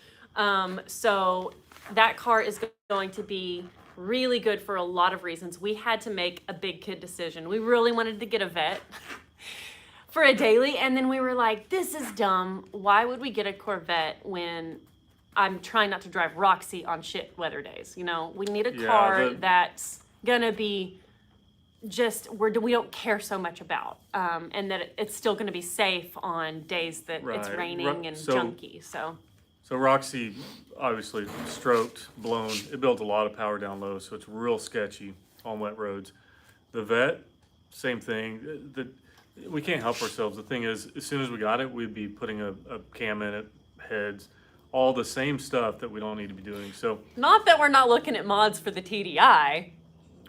So that car is going to be really good for a lot of reasons. We had to make a big kid decision. We really wanted to get a vet for a daily, and then we were like, this is dumb. Why would we get a Corvette when I'm trying not to drive Roxy on shit weather days? You know, we need a car that's gonna be just we don't care so much about, and that it's still gonna be safe on days that it's raining and junky. So Roxy, obviously stroked, blown. It builds a lot of power down low, so it's real sketchy on wet roads. The Vet, same thing. We can't help ourselves. The thing is, as soon as we got it, we'd be putting a cam in it, heads, all the same stuff that we don't need to be doing. So not that we're not looking at mods for the TDI.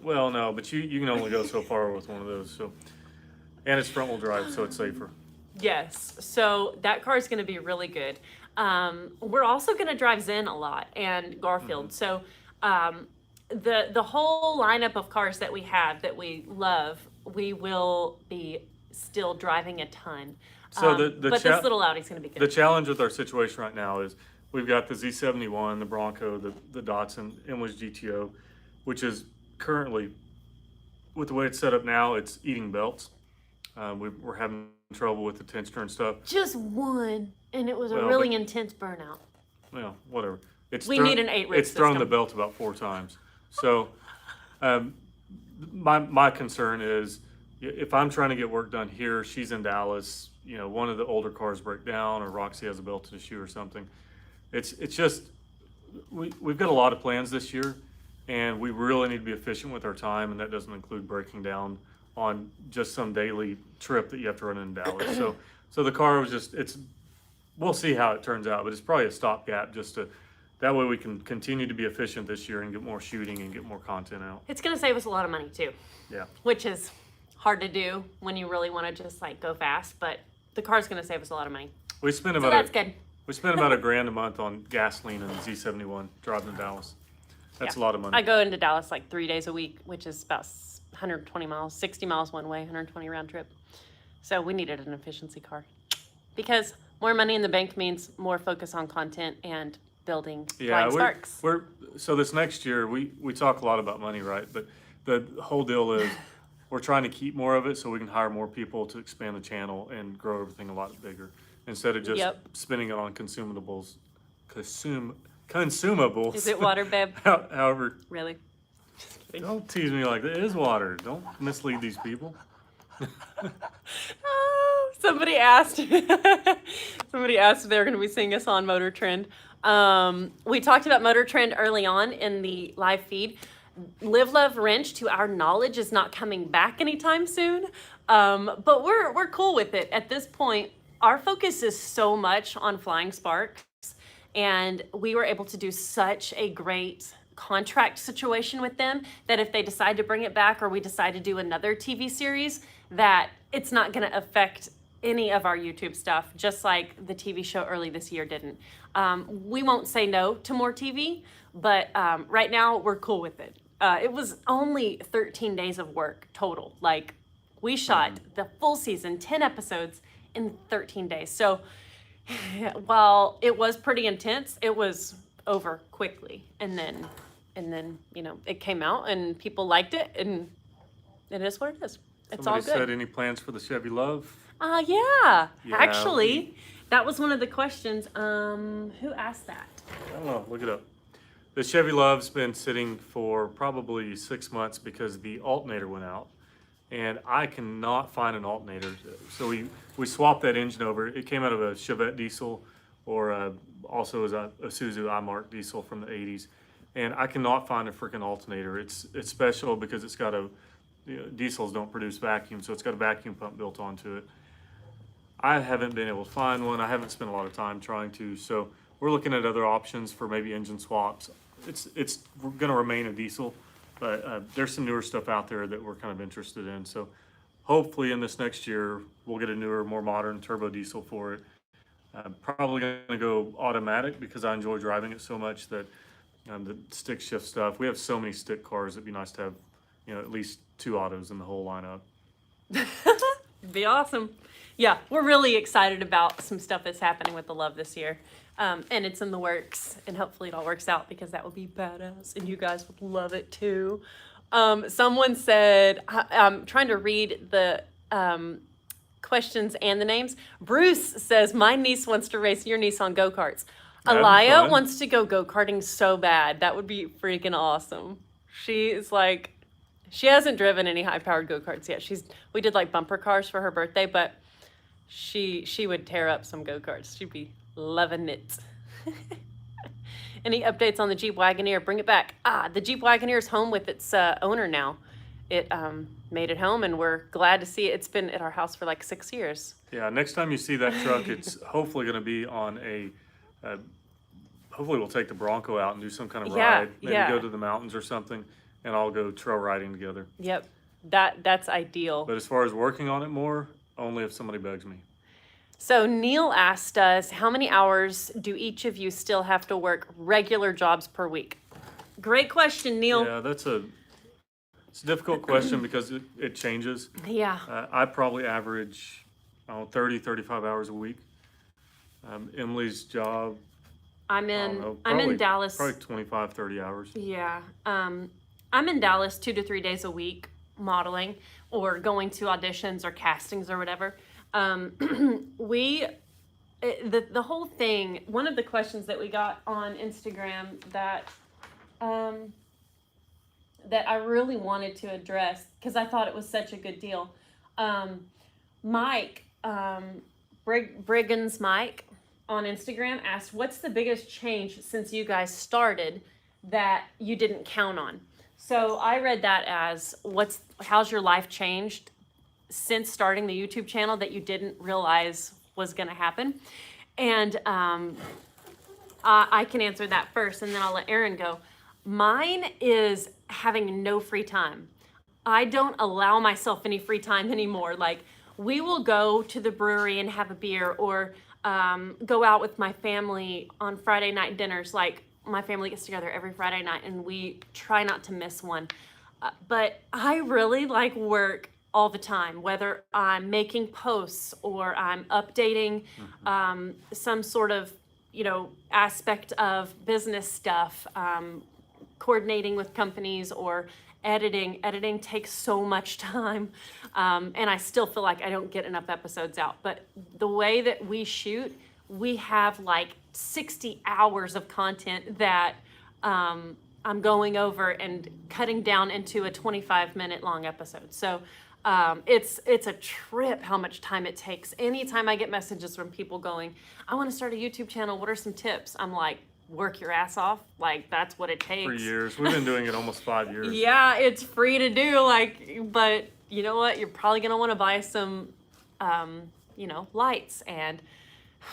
Well, no, but you can only go so far with one of those. So, and it's front wheel drive, so it's safer. Yes, so that car is going to be really good. We're also going to drive Zen a lot and Garfield. So the whole lineup of cars that we have that we love, we will be still driving a ton. So but this little Audi's going to be good. The challenge with our situation right now is we've got the Z71, the Bronco, the Datsun, English GTO, which is currently, with the way it's set up now, it's eating belts. We're having trouble with the tensioner and stuff. Just one, and it was a really intense burnout. Well, whatever. We need an 8-rib It's thrown the belt about 4 times. So my concern is if I'm trying to get work done here, she's in Dallas, you know, one of the older cars break down or Roxy has a belt issue or something. It's just, we've got a lot of plans this year, and we really need to be efficient with our time, and that doesn't include breaking down on just some daily trip that you have to run in Dallas. So the car was just, we'll see how it turns out, but it's probably a stopgap just to, that way we can continue to be efficient this year and get more shooting and get more content out. It's going to save us a lot of money too. Yeah. Which is hard to do when you really want to just like go fast, but the car's going to save us a lot of money. We spend about $1,000 a month on gasoline in the Z71 driving to Dallas. That's a lot of money. I go into Dallas like 3 days a week, which is about 120 miles, 60 miles one way, 120 round trip. So we needed an efficiency car because more money in the bank means more focus on content and building flying sparks. So this next year, we talk a lot about money, right? But the whole deal is we're trying to keep more of it so we can hire more people to expand the channel and grow everything a lot bigger instead of just Yep. spending it on consumables. Is it water, babe? However, Really? Just kidding. don't tease me like that. It is water. Don't mislead these people. Oh, somebody asked. Somebody asked if they were going to be seeing us on Motor Trend. We talked about Motor Trend early on in the live feed. Live Love Wrench, to our knowledge, is not coming back anytime soon. But we're cool with it at this point. Our focus is so much on Flying Sparks, and we were able to do such a great contract situation with them that if they decide to bring it back or we decide to do another TV series, that it's not going to affect any of our YouTube stuff, just like the TV show early this year didn't. We won't say no to more TV, but right now we're cool with it. It was only 13 days of work total. Like, we shot the full season, 10 episodes in 13 days. So while it was pretty intense, it was over quickly. And then, you know, it came out and people liked it, and it is what it is. It's all Somebody good. said any plans for the Chevy Love? Yeah. Yeah. Actually, that was one of the questions. Who asked that? I don't know. Look it up. The Chevy Love's been sitting for probably 6 months because the alternator went out, and I cannot find an alternator. So we swapped that engine over. It came out of a Chevette diesel, or also as a Isuzu iMark diesel from the 80s, and I cannot find a freaking alternator. It's special because it's got diesels don't produce vacuum, so it's got a vacuum pump built onto it. I haven't been able to find one. I haven't spent a lot of time trying to, so we're looking at other options for maybe engine swaps. It's going to remain a diesel, but there's some newer stuff out there that we're kind of interested in. So hopefully in this next year, we'll get a newer, more modern turbo diesel for it. Probably going to go automatic because I enjoy driving it so much that the stick shift stuff. We have so many stick cars. It'd be nice to have, at least 2 autos in the whole lineup. Be awesome. Yeah, we're really excited about some stuff that's happening with the Love this year. And it's in the works, and hopefully it all works out because that would be badass and you guys would love it too. Someone said, I'm trying to read the questions and the names. Bruce says, my niece wants to race your niece on go-karts. That'd be Alaya fun. wants to go go-karting so bad. That would be freaking awesome. She is like, she hasn't driven any high-powered go-karts yet. We did like bumper cars for her birthday, but she would tear up some go-karts. She'd be loving it. Any updates on the Jeep Wagoneer? Bring it back. The Jeep Wagoneer is home with its owner now. It made it home, and we're glad to see it. It's been at our house for like 6 years. Yeah, next time you see that truck, it's hopefully going to be on hopefully we'll take the Bronco out and do some kind of Yeah, ride. Maybe yeah. go to the mountains or something, and I'll go trail riding together. Yep, that's ideal. But as far as working on it more, only if somebody begs me. So Neil asked us, how many hours do each of you still have to work regular jobs per week? Great question, Neil. Yeah, it's a difficult question because it changes. Yeah. I probably average 30, 35 hours a week. Emily's job, I'm I in don't know, I'm in probably- Dallas. Probably 25, 30 hours. Yeah. I'm in Dallas 2 to 3 days a week modeling or going to auditions or castings or whatever. The whole thing, one of the questions that we got on Instagram that I really wanted to address because I thought it was such a good deal. Mike, Brigands Mike on Instagram asked, what's the biggest change since you guys started that you didn't count on? So I read that as, how's your life changed since starting the YouTube channel that you didn't realize was going to happen? And I can answer that first, and then I'll let Aaron go. Mine is having no free time. I don't allow myself any free time anymore. Like, we will go to the brewery and have a beer, or go out with my family on Friday night dinners. Like, my family gets together every Friday night, and we try not to miss one. But I really like work all the time, whether I'm making posts or I'm updating some sort of, aspect of business stuff, coordinating with companies or editing takes so much time, and I still feel like I don't get enough episodes out. But the way that we shoot, we have like 60 hours of content that I'm going over and cutting down into a 25-minute long episode. So it's a trip how much time it takes. Anytime I get messages from people going, I want to start a YouTube channel, what are some tips? I'm like, work your ass off. Like, that's what it takes. For years. We've been doing it almost 5 years. Yeah, it's free to do. Like, but you know what? You're probably going to want to buy some, lights, and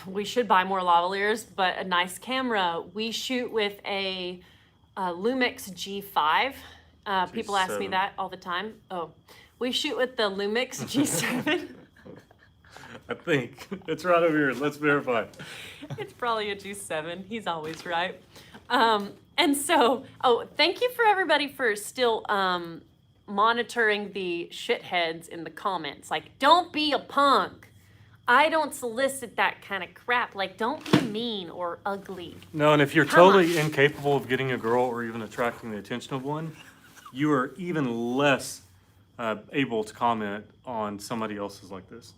we should buy more lavaliers, but a nice camera. We shoot with a Lumix G5. People ask me G7. that all the time. Oh, we shoot with the Lumix G7. I think it's right over here. Let's verify. It's probably a G7. He's always right. And so, thank you for everybody for still monitoring the shitheads in the comments. Like, don't be a punk. I don't solicit that kind of crap. Like, don't be mean or ugly. No, and if you're Come totally incapable of getting a girl or even attracting the attention of one, you are even less able to comment on somebody else's like this.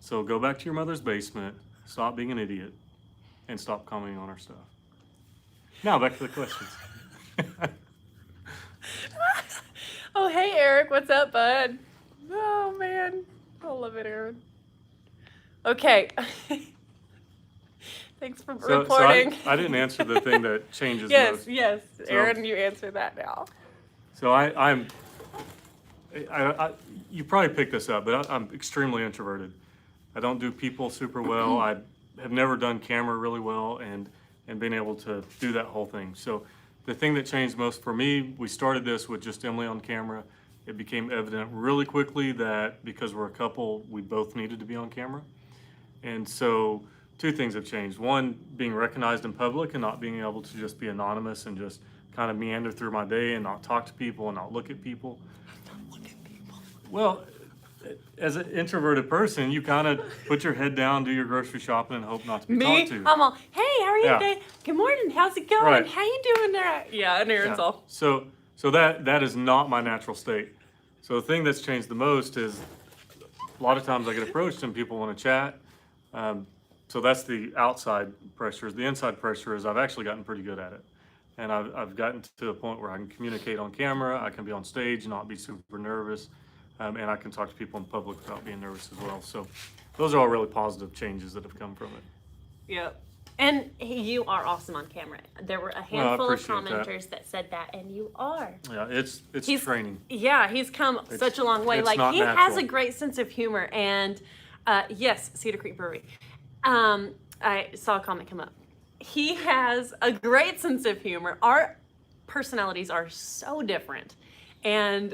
So go back to your mother's basement, stop being an idiot, and stop commenting on our stuff. Now back to the questions. Oh, hey, Eric. What's up, bud? Oh, man. I love it, Aaron. Okay. Thanks for reporting. I didn't answer the thing that changes Yes, most. yes. Aaron, you answer that now. So you probably picked this up, but I'm extremely introverted. I don't do people super well. I have never done camera really well and been able to do that whole thing. So the thing that changed most for me, we started this with just Emily on camera. It became evident really quickly that because we're a couple, we both needed to be on camera. And so two things have changed. One, being recognized in public and not being able to just be anonymous and just kind of meander through my day and not talk to people and not look at people. Well, as an introverted person, you kind of put your head down, do your grocery shopping, and hope not to be talked to. I'm all, hey, how are you Yeah. today? Good morning, how's it going? Right. How you doing there? Yeah, and Aaron's Yeah. all, So that is not my natural state. So the thing that's changed the most is a lot of times I get approached and people want to chat. So that's the outside pressures. The inside pressure is I've actually gotten pretty good at it. And I've gotten to a point where I can communicate on camera, I can be on stage and not be super nervous, and I can talk to people in public without being nervous as well. So those are all really positive changes that have come from it. yep. And you are awesome on camera. There were a handful of appreciate that. commenters that said that, and you are. Yeah, it's He's- training. Yeah, he's come such a long way. it's Like, not he has natural. a great sense of humor. And yes, Cedar Creek Brewery. I saw a comment come up. He has a great sense of humor. Our personalities are so different. And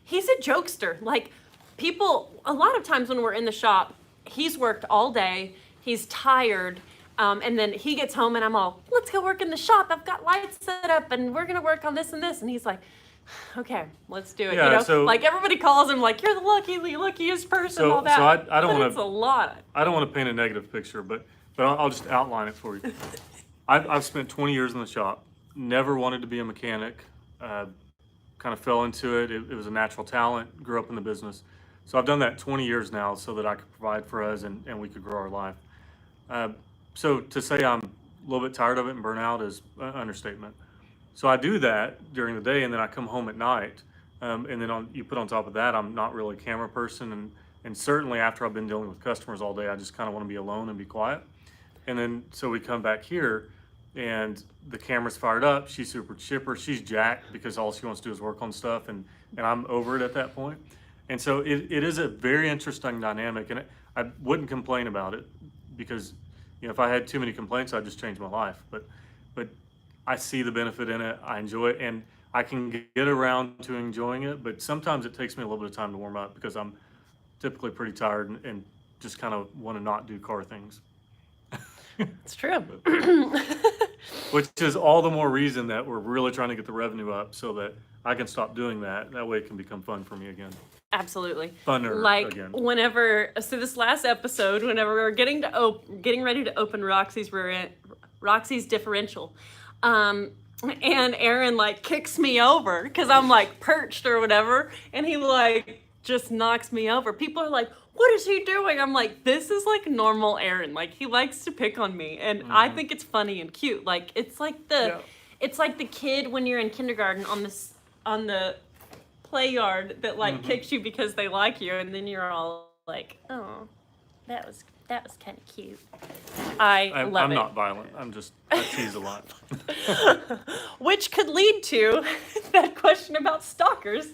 he's a jokester. Like, people, a lot of times when we're in the shop, he's worked all day, he's tired. And then he gets home and I'm all, let's go work in the shop. I've got lights set up and we're going to work on this and this. And he's like, okay, let's do it. Yeah, you know, so- like everybody calls him like, you're the luckiest person, all that. So I don't But want it's a lot. I don't want to paint a negative picture, but I'll just outline it for you. I've spent 20 years in the shop, never wanted to be a mechanic, kind of fell into it. It was a natural talent, grew up in the business. So I've done that 20 years now so that I could provide for us and we could grow our life. So to say I'm a little bit tired of it and burnout is an understatement. So I do that during the day and then I come home at night. And then you put on top of that, I'm not really a camera person. And certainly after I've been dealing with customers all day, I just kind of want to be alone and be quiet. And then, so we come back here and the camera's fired up. She's super chipper. She's jacked because all she wants to do is work on stuff. And I'm over it at that point. And so it is a very interesting dynamic. And I wouldn't complain about it because, if I had too many complaints, I'd just change my life. But I see the benefit in it. I enjoy it. And I can get around to enjoying it. But sometimes it takes me a little bit of time to warm up because I'm typically pretty tired and just kind of want to not do car things. It's true. Which is all the more reason that we're really trying to get the revenue up so that I can stop doing that. That way it can become fun for me again. Absolutely. Funner like again. So this last episode, whenever we were getting ready to open Roxy's differential, and Aaron like kicks me over because I'm like perched or whatever, and he like just knocks me over. People are like, what is he doing? I'm like, this is like normal Aaron. Like he likes to pick on me, and I think it's funny and cute. Like Yeah. it's like the kid when you're in kindergarten on the play yard that like kicks you because they like you, and then you're all like, oh, that was kind of cute. I love I'm it. not violent. I tease a lot. Which could lead to that question about stalkers.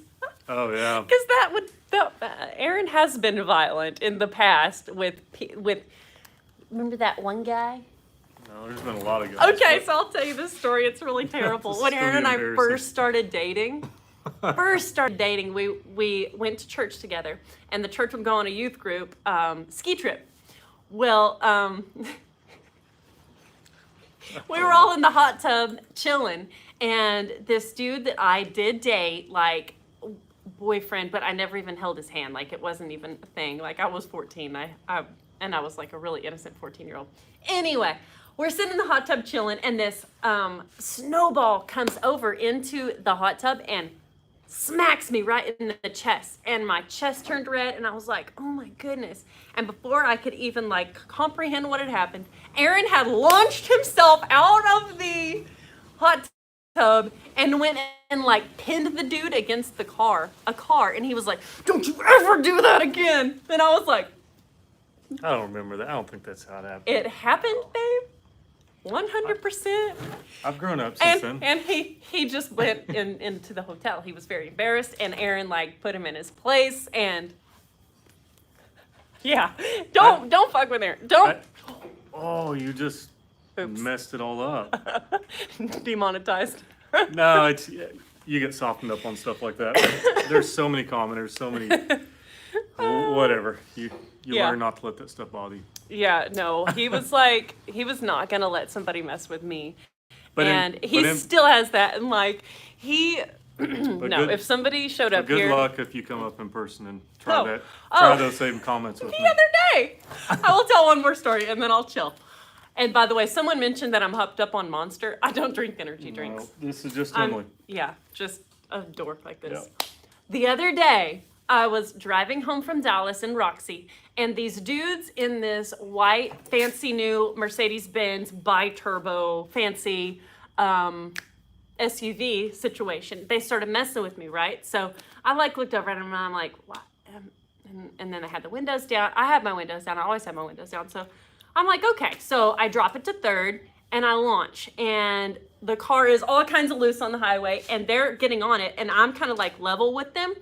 Oh yeah. Because Aaron has been violent in the past with remember that one guy? No, there's been a lot of guys. Okay, but- so I'll tell you this story. It's really terrible. This is When gonna Aaron and be I embarrassing. first started dating, we went to church together, and the church would go on a youth group ski trip. Well, we were all in the hot tub chilling, and this dude that I did date, like boyfriend, but I never even held his hand. Like it wasn't even a thing. Like I was 14. And I was like a really innocent 14-year-old. Anyway, we're sitting in the hot tub chilling, and this snowball comes over into the hot tub and smacks me right in the chest, and my chest turned red, and I was like, oh my goodness. And before I could even like comprehend what had happened, Aaron had launched himself out of the hot tub and went and like pinned the dude against a car, and he was like, don't you ever do that again. And I was like, I don't remember that. I don't think that's how it happened. it happened, babe. 100%. I've grown up since then. And he just went into the hotel. He was very embarrassed, and Aaron like put him in his place, and yeah, don't fuck with Aaron. Don't. Oh, you just Oops. messed it all up. Demonetized. No, you get softened up on stuff like that. There's so many commenters, so many whatever. You Yeah. learn not to let that stuff bother you. Yeah, no, he was like, he was not gonna let somebody mess with me, and he still has that, and like if somebody showed up Good here. luck if you come up in person and try Oh. Try those same comments with The me. other day, I will tell one more story and then I'll chill. And by the way, someone mentioned that I'm hopped up on Monster. I don't drink energy drinks. No, this is just I'm- Emily. Yeah, just a dork like this. Yeah. The other day, I was driving home from Dallas in Roxy, and these dudes in this white, fancy new Mercedes-Benz bi-turbo, fancy SUV situation, they started messing with me, right? So I like looked over at them and I'm like, what? And then I had the windows down. I have my windows down. I always have my windows down. So I'm like, okay. So I drop it to third and I launch, and the car is all kinds of loose on the highway, and they're getting on it, and I'm kind of like level with them.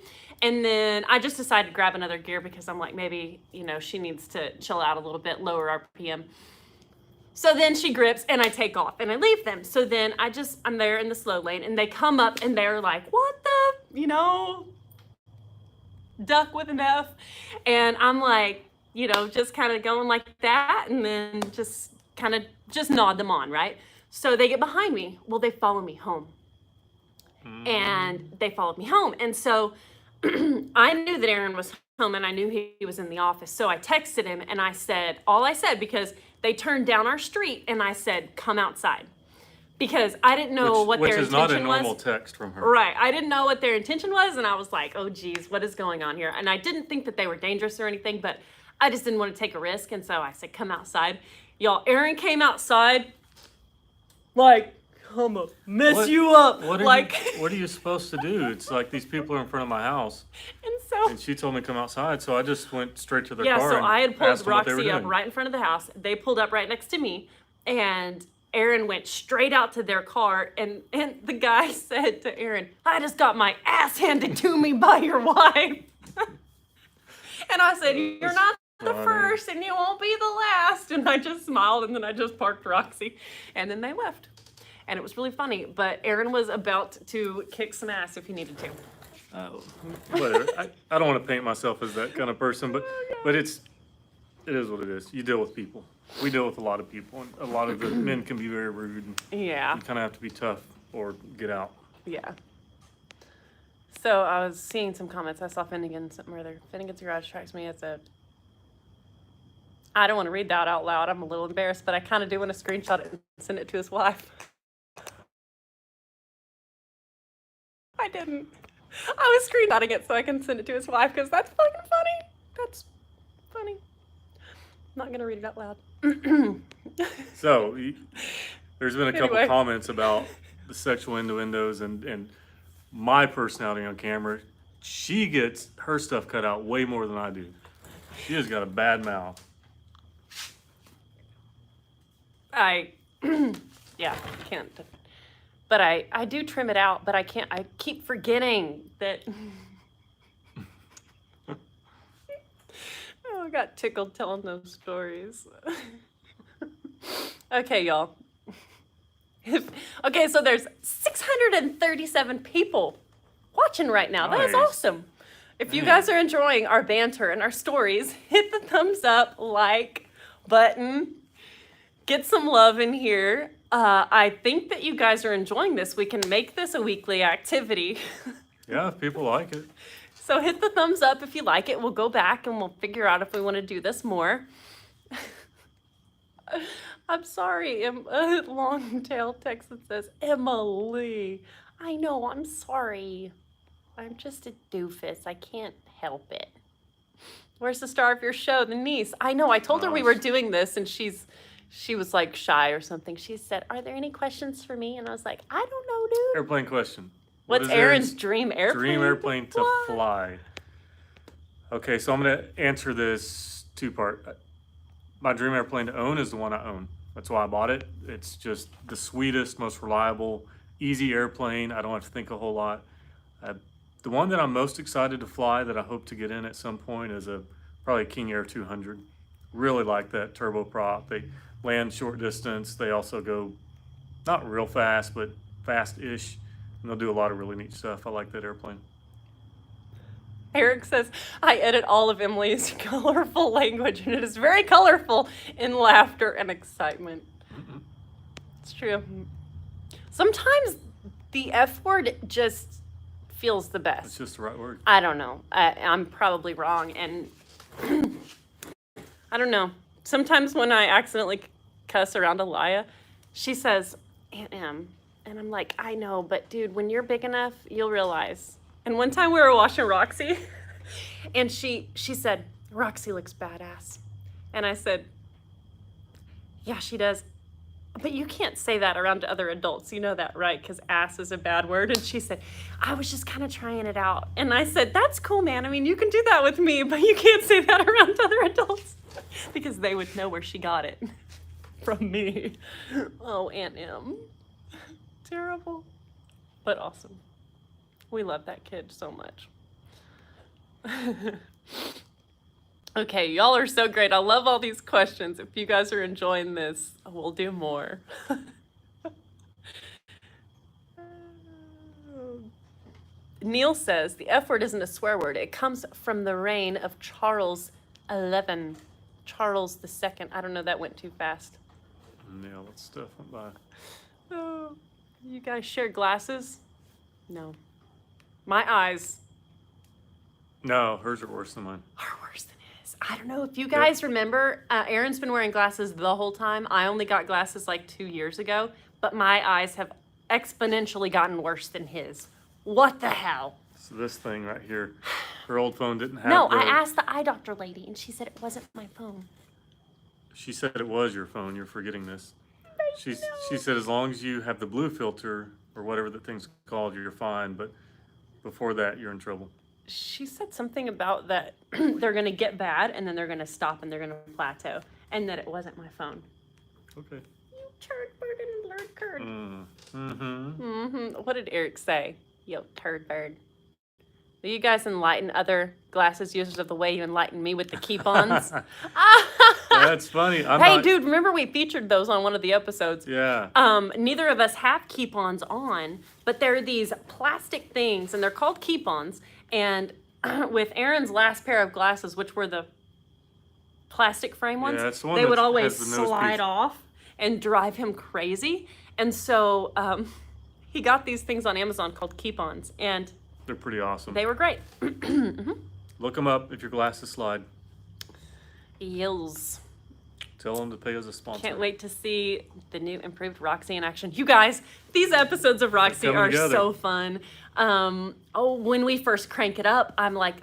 And then I just decided to grab another gear because I'm like, maybe, she needs to chill out a little bit, lower RPM. So then she grips and I take off and I leave them. So then I'm there in the slow lane, and they come up and they're like, what the, duck with an F. And I'm like, just kind of going like that, and then just kind of just nod them on, right? So they get behind me. Well, they follow me home. And they followed me home. And so I knew that Aaron was home, and I knew he was in the office. So I texted him and I said, because they turned down our street, and I said, come outside. Because I didn't know what their intention was. Which is not a normal text from her. Right. I didn't know what their intention was, and I was like, oh, geez, what is going on here? And I didn't think that they were dangerous or anything, but I just didn't want to take a risk, and so I said, come outside. Y'all, Aaron came outside, like, I'm gonna mess you up. What are you supposed to do? It's like these people are in front of my house. And she told me to come outside, so I just went straight to their car. So I had and pulled asked them what they were Roxy up doing. right in front of the house. They pulled up right next to me, and Aaron went straight out to their car, and the guy said to Aaron, I just got my ass handed to me by your wife. And I said, you're not the first, and you won't be the last. And I just smiled, and then I just parked Roxy, and then they left. And it was really funny, but Aaron was about to kick some ass if he needed to. Whatever. I don't want to paint myself as that kind of person, but it is what it is. You deal with people. We deal with a lot of people, and a lot of the men can be very rude. And Yeah. you kind of have to be tough or get out. Yeah. So I was seeing some comments. I saw Finnegan something or other. Finnegan's Garage strikes me as I don't want to read that out loud. I'm a little embarrassed, but I kind of do want to screenshot it and send it to his wife. didn't. I was screenshotting it so I can send it to his wife because that's fucking funny. That's funny. I'm not gonna read it out loud. So, there's been a couple Anyway. comments about the sexual innuendos and my personality on camera. She gets her stuff cut out way more than I do. She has got a bad mouth. Yeah, can't. But I do trim it out, but I can't. I keep forgetting that. Oh, I got tickled telling those stories. Okay, y'all. Okay, so there's 637 people watching right now. That is Nice. awesome. If you guys are enjoying our banter and our stories, hit the thumbs up, like button. Get some love in here. I think that you guys are enjoying this. We can make this a weekly activity. Yeah, if people like it. So hit the thumbs up if you like it. We'll go back and we'll figure out if we want to do this more. I'm sorry. Long tail text that says, Emily. I know, I'm sorry. I'm just a doofus. I can't help it. Where's the star of your show? The niece. I know, I told her we were doing this and she was like shy or something. She said, are there any questions for me? And I was like, I don't know, dude. Airplane question. What's is Aaron's dream airplane? Dream airplane to What? fly. Okay, so I'm going to answer this two-part. My dream airplane to own is the one I own. That's why I bought it. It's just the sweetest, most reliable, easy airplane. I don't have to think a whole lot. The one that I'm most excited to fly that I hope to get in at some point is probably a King Air 200. Really like that turboprop. They land short distance. They also go not real fast, but fast-ish. And they'll do a lot of really neat stuff. I like that airplane. Eric says, I edit all of Emily's colorful language, and it is very colorful in laughter and excitement. It's true. Sometimes the F word just feels the That's best. just the right word. I don't know. I'm probably wrong, and I don't know. Sometimes when I accidentally cuss around Aliyah, she says, Aunt Em, and I'm like, I know, but dude, when you're big enough, you'll realize. And one time we were watching Roxy, and she said, Roxy looks badass. And I said, yeah, she does. But you can't say that around other adults. You know that, right? Because ass is a bad word. And she said, I was just kind of trying it out. And I said, that's cool, man. I mean, you can do that with me, but you can't say that around other adults. Because they would know where she got it from me. Oh, Aunt Em. Terrible, but awesome. We love that kid so much. Okay, y'all are so great. I love all these questions. If you guys are enjoying this, we'll do more. Neil says, the F word isn't a swear word. It comes from the reign of Charles XI. Charles II. I don't know, that went too fast. Yeah, that stuff went by. Oh, you guys share glasses? No. My eyes No, hers are worse than mine. are worse than his. I don't know if you guys remember, Aaron's been wearing glasses the whole time. I only got glasses like 2 years ago, but my eyes have exponentially gotten worse than his. What the hell? So this thing right here, her old phone didn't have No, the, I asked the eye doctor lady, and she said it wasn't my phone. She said it was your phone. You're forgetting this. She said as long as you have the blue filter or whatever the thing's called, you're fine. But before that, you're in trouble. She said something about that they're going to get bad, and then they're going to stop, and they're going to plateau, and that it wasn't my phone. Okay. You turd bird and blurred curd. Mm-hmm. What did Eric say? Yo, turd bird. Will you guys enlighten other glasses users of the way you enlighten me with the keep-ons? That's funny. Hey, dude, remember we featured those on one of the episodes? Yeah. Neither of us have keep-ons on, but they're these plastic things, and they're called keep-ons. And with Aaron's last pair of glasses, which were the plastic frame ones, Yeah, it's the one they would that always has the nose slide piece. off and drive him crazy. And so he got these things on Amazon called keep-ons, and They're pretty awesome. they were great. Look them up if your glasses slide. Yills. Tell them to pay as a sponsor. Can't wait to see the new improved Roxy in action. You guys, these episodes of Roxy are so fun. When we first crank it up, I'm like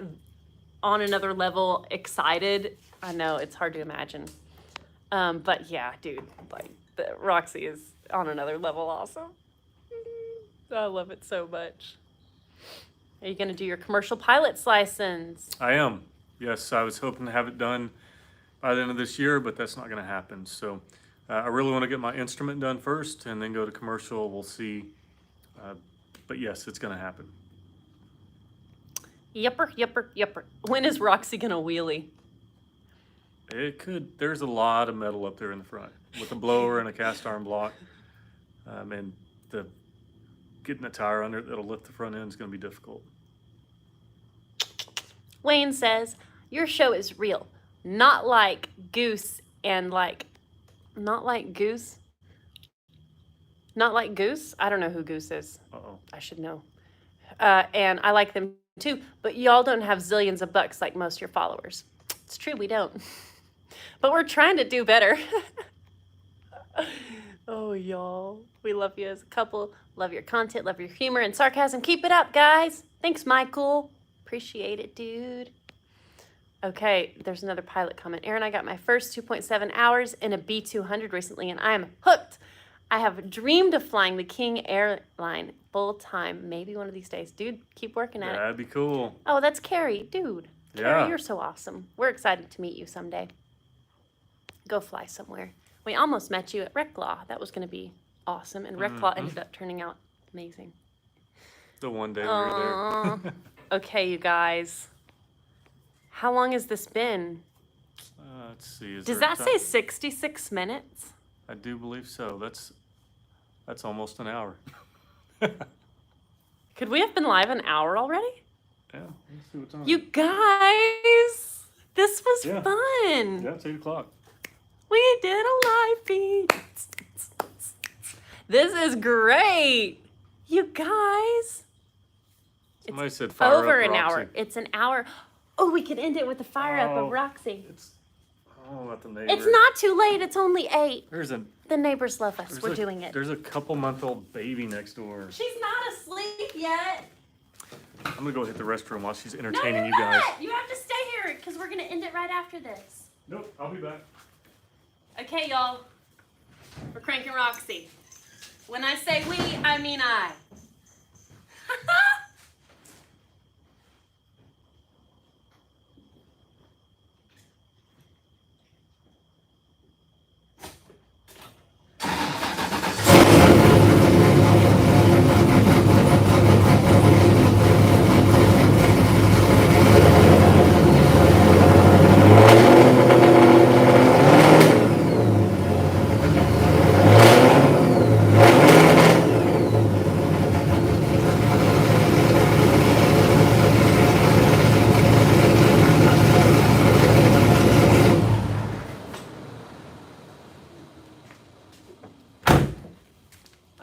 on another level excited. I know it's hard to imagine. But yeah, dude, like Roxy is on another level also. I love it so much. Are you going to do your commercial pilot's license? I am. Yes, I was hoping to have it done by the end of this year, but that's not going to happen. So I really want to get my instrument done first and then go to commercial. We'll see. But yes, it's going to happen. Yepper. When is Roxy going to wheelie? It could. There's a lot of metal up there in the front with a blower and a cast iron block. And getting a tire under it that'll lift the front end is going to be difficult. Wayne says, your show is real. Not like Goose and not like Goose? I don't know who Goose is. Uh-oh. I should know. And I like them too, but y'all don't have zillions of bucks like most of your followers. It's true, we don't. But we're trying to do better. Oh, y'all. We love you as a couple. Love your content, love your humor and sarcasm. Keep it up, guys. Thanks, Michael. Appreciate it, dude. Okay, there's another pilot comment. Aaron, I got my first 2.7 hours in a B200 recently, and I am hooked. I have dreamed of flying the King airline full time. Maybe one of these days. Dude, keep working at it. That'd be cool. Oh, that's Carrie. Dude, Yeah. Carrie, you're so awesome. We're excited to meet you someday. Go fly somewhere. We almost met you at Rec Law. That was going to be awesome, and Rec Law ended up turning out amazing. The one day we were there. Okay, you guys. How long has this been? Let's see. Does that say 66 minutes? I do believe so. That's almost an hour. Could we have been live an hour already? Yeah, let's see what time. You guys, this was fun. Yeah, it's 8 o'clock. We did a live feed. This is great. You guys. Somebody said fire Over up an Roxy. hour. It's an hour. Oh, we could end it with the fire up of Roxy. About the neighbor. It's not too late. It's only 8. The neighbors love us. We're doing it. There's a couple-month-old baby next door. She's not asleep yet. I'm gonna go hit the restroom while she's No, entertaining you're you guys. not. You have to stay here because we're gonna end it right after this. Nope, I'll be back. Okay, y'all. We're cranking Roxy. When I say we, I mean I.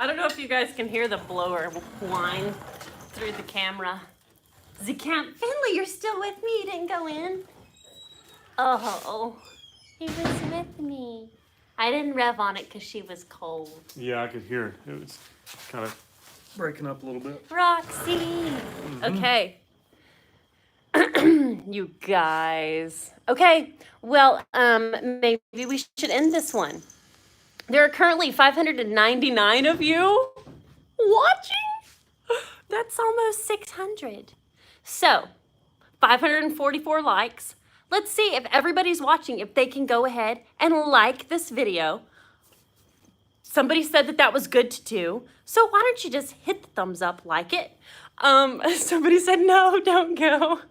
I don't know if you guys can hear the blower whine through the camera. Finley, you're still with me. You didn't go in. Oh, he was with me. I didn't rev on it because she was cold. Yeah, I could hear it. It was kind of breaking up a little bit. Roxy. Okay. You guys. Okay. Well, maybe we should end this one. There are currently 599 of you watching. That's almost 600. So, 544 likes. Let's see if everybody's watching, if they can go ahead and like this video. Somebody said that that was good to do. So why don't you just hit the thumbs up, like it. Somebody said, no, don't go.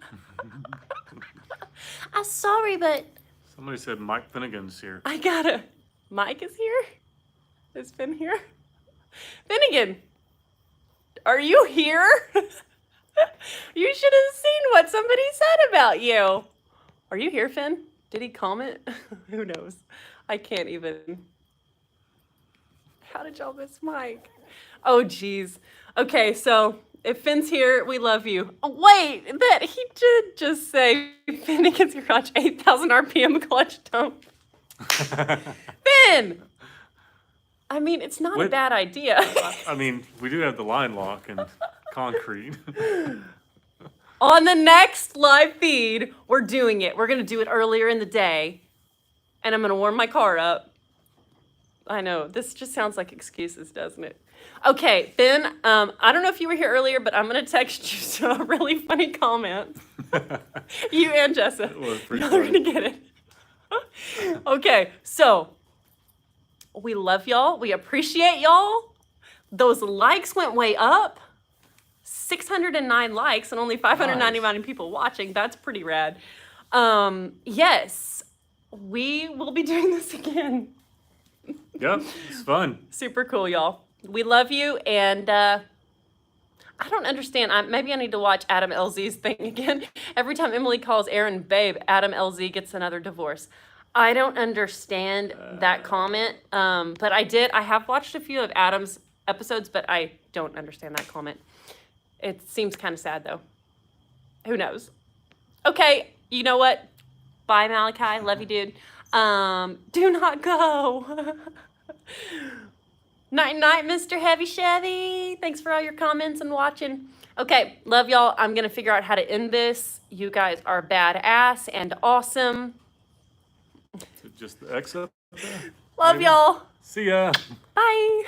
I'm sorry, but... Somebody said Mike Finnegan's here. Mike is here? Is Finn here? Finnegan, are you here? You should have seen what somebody said about you. Are you here, Finn? Did he comment? Who knows? I can't even. How did y'all miss Mike? Oh, geez. Okay, so if Finn's here, we love you. Oh, wait, he did just say Finnegan's garage 8,000 RPM clutch dump. Ben! I mean, it's not a Wait. bad idea. I mean, we do have the line lock and concrete. On the next live feed, we're doing it. We're going to do it earlier in the day. And I'm going to warm my car up. I know, this just sounds like excuses, doesn't it? Okay, Ben, I don't know if you were here earlier, but I'm going to text you a really funny comment. You and Jessa. It was pretty Y'all are funny. going to get it. Okay, so we love y'all. We appreciate y'all. Those likes went way up. 609 likes and only 599 people watching. That's pretty rad. Yes, we will be doing this again. Yep, it's fun. Super cool, y'all. We love you, and I don't understand. Maybe I need to watch Adam LZ's thing again. Every time Emily calls Aaron babe, Adam LZ gets another divorce. I don't understand that comment, but I have watched a few of Adam's episodes, but I don't understand that comment. It seems kind of sad, though. Who knows? Okay, you know what? Bye, Malachi. Love you, dude. Do not go. Night, Mr. Heavy Chevy. Thanks for all your comments and watching. Okay, love y'all. I'm going to figure out how to end this. You guys are badass and awesome. Just the X up there. Love Maybe. y'all. See ya. Bye.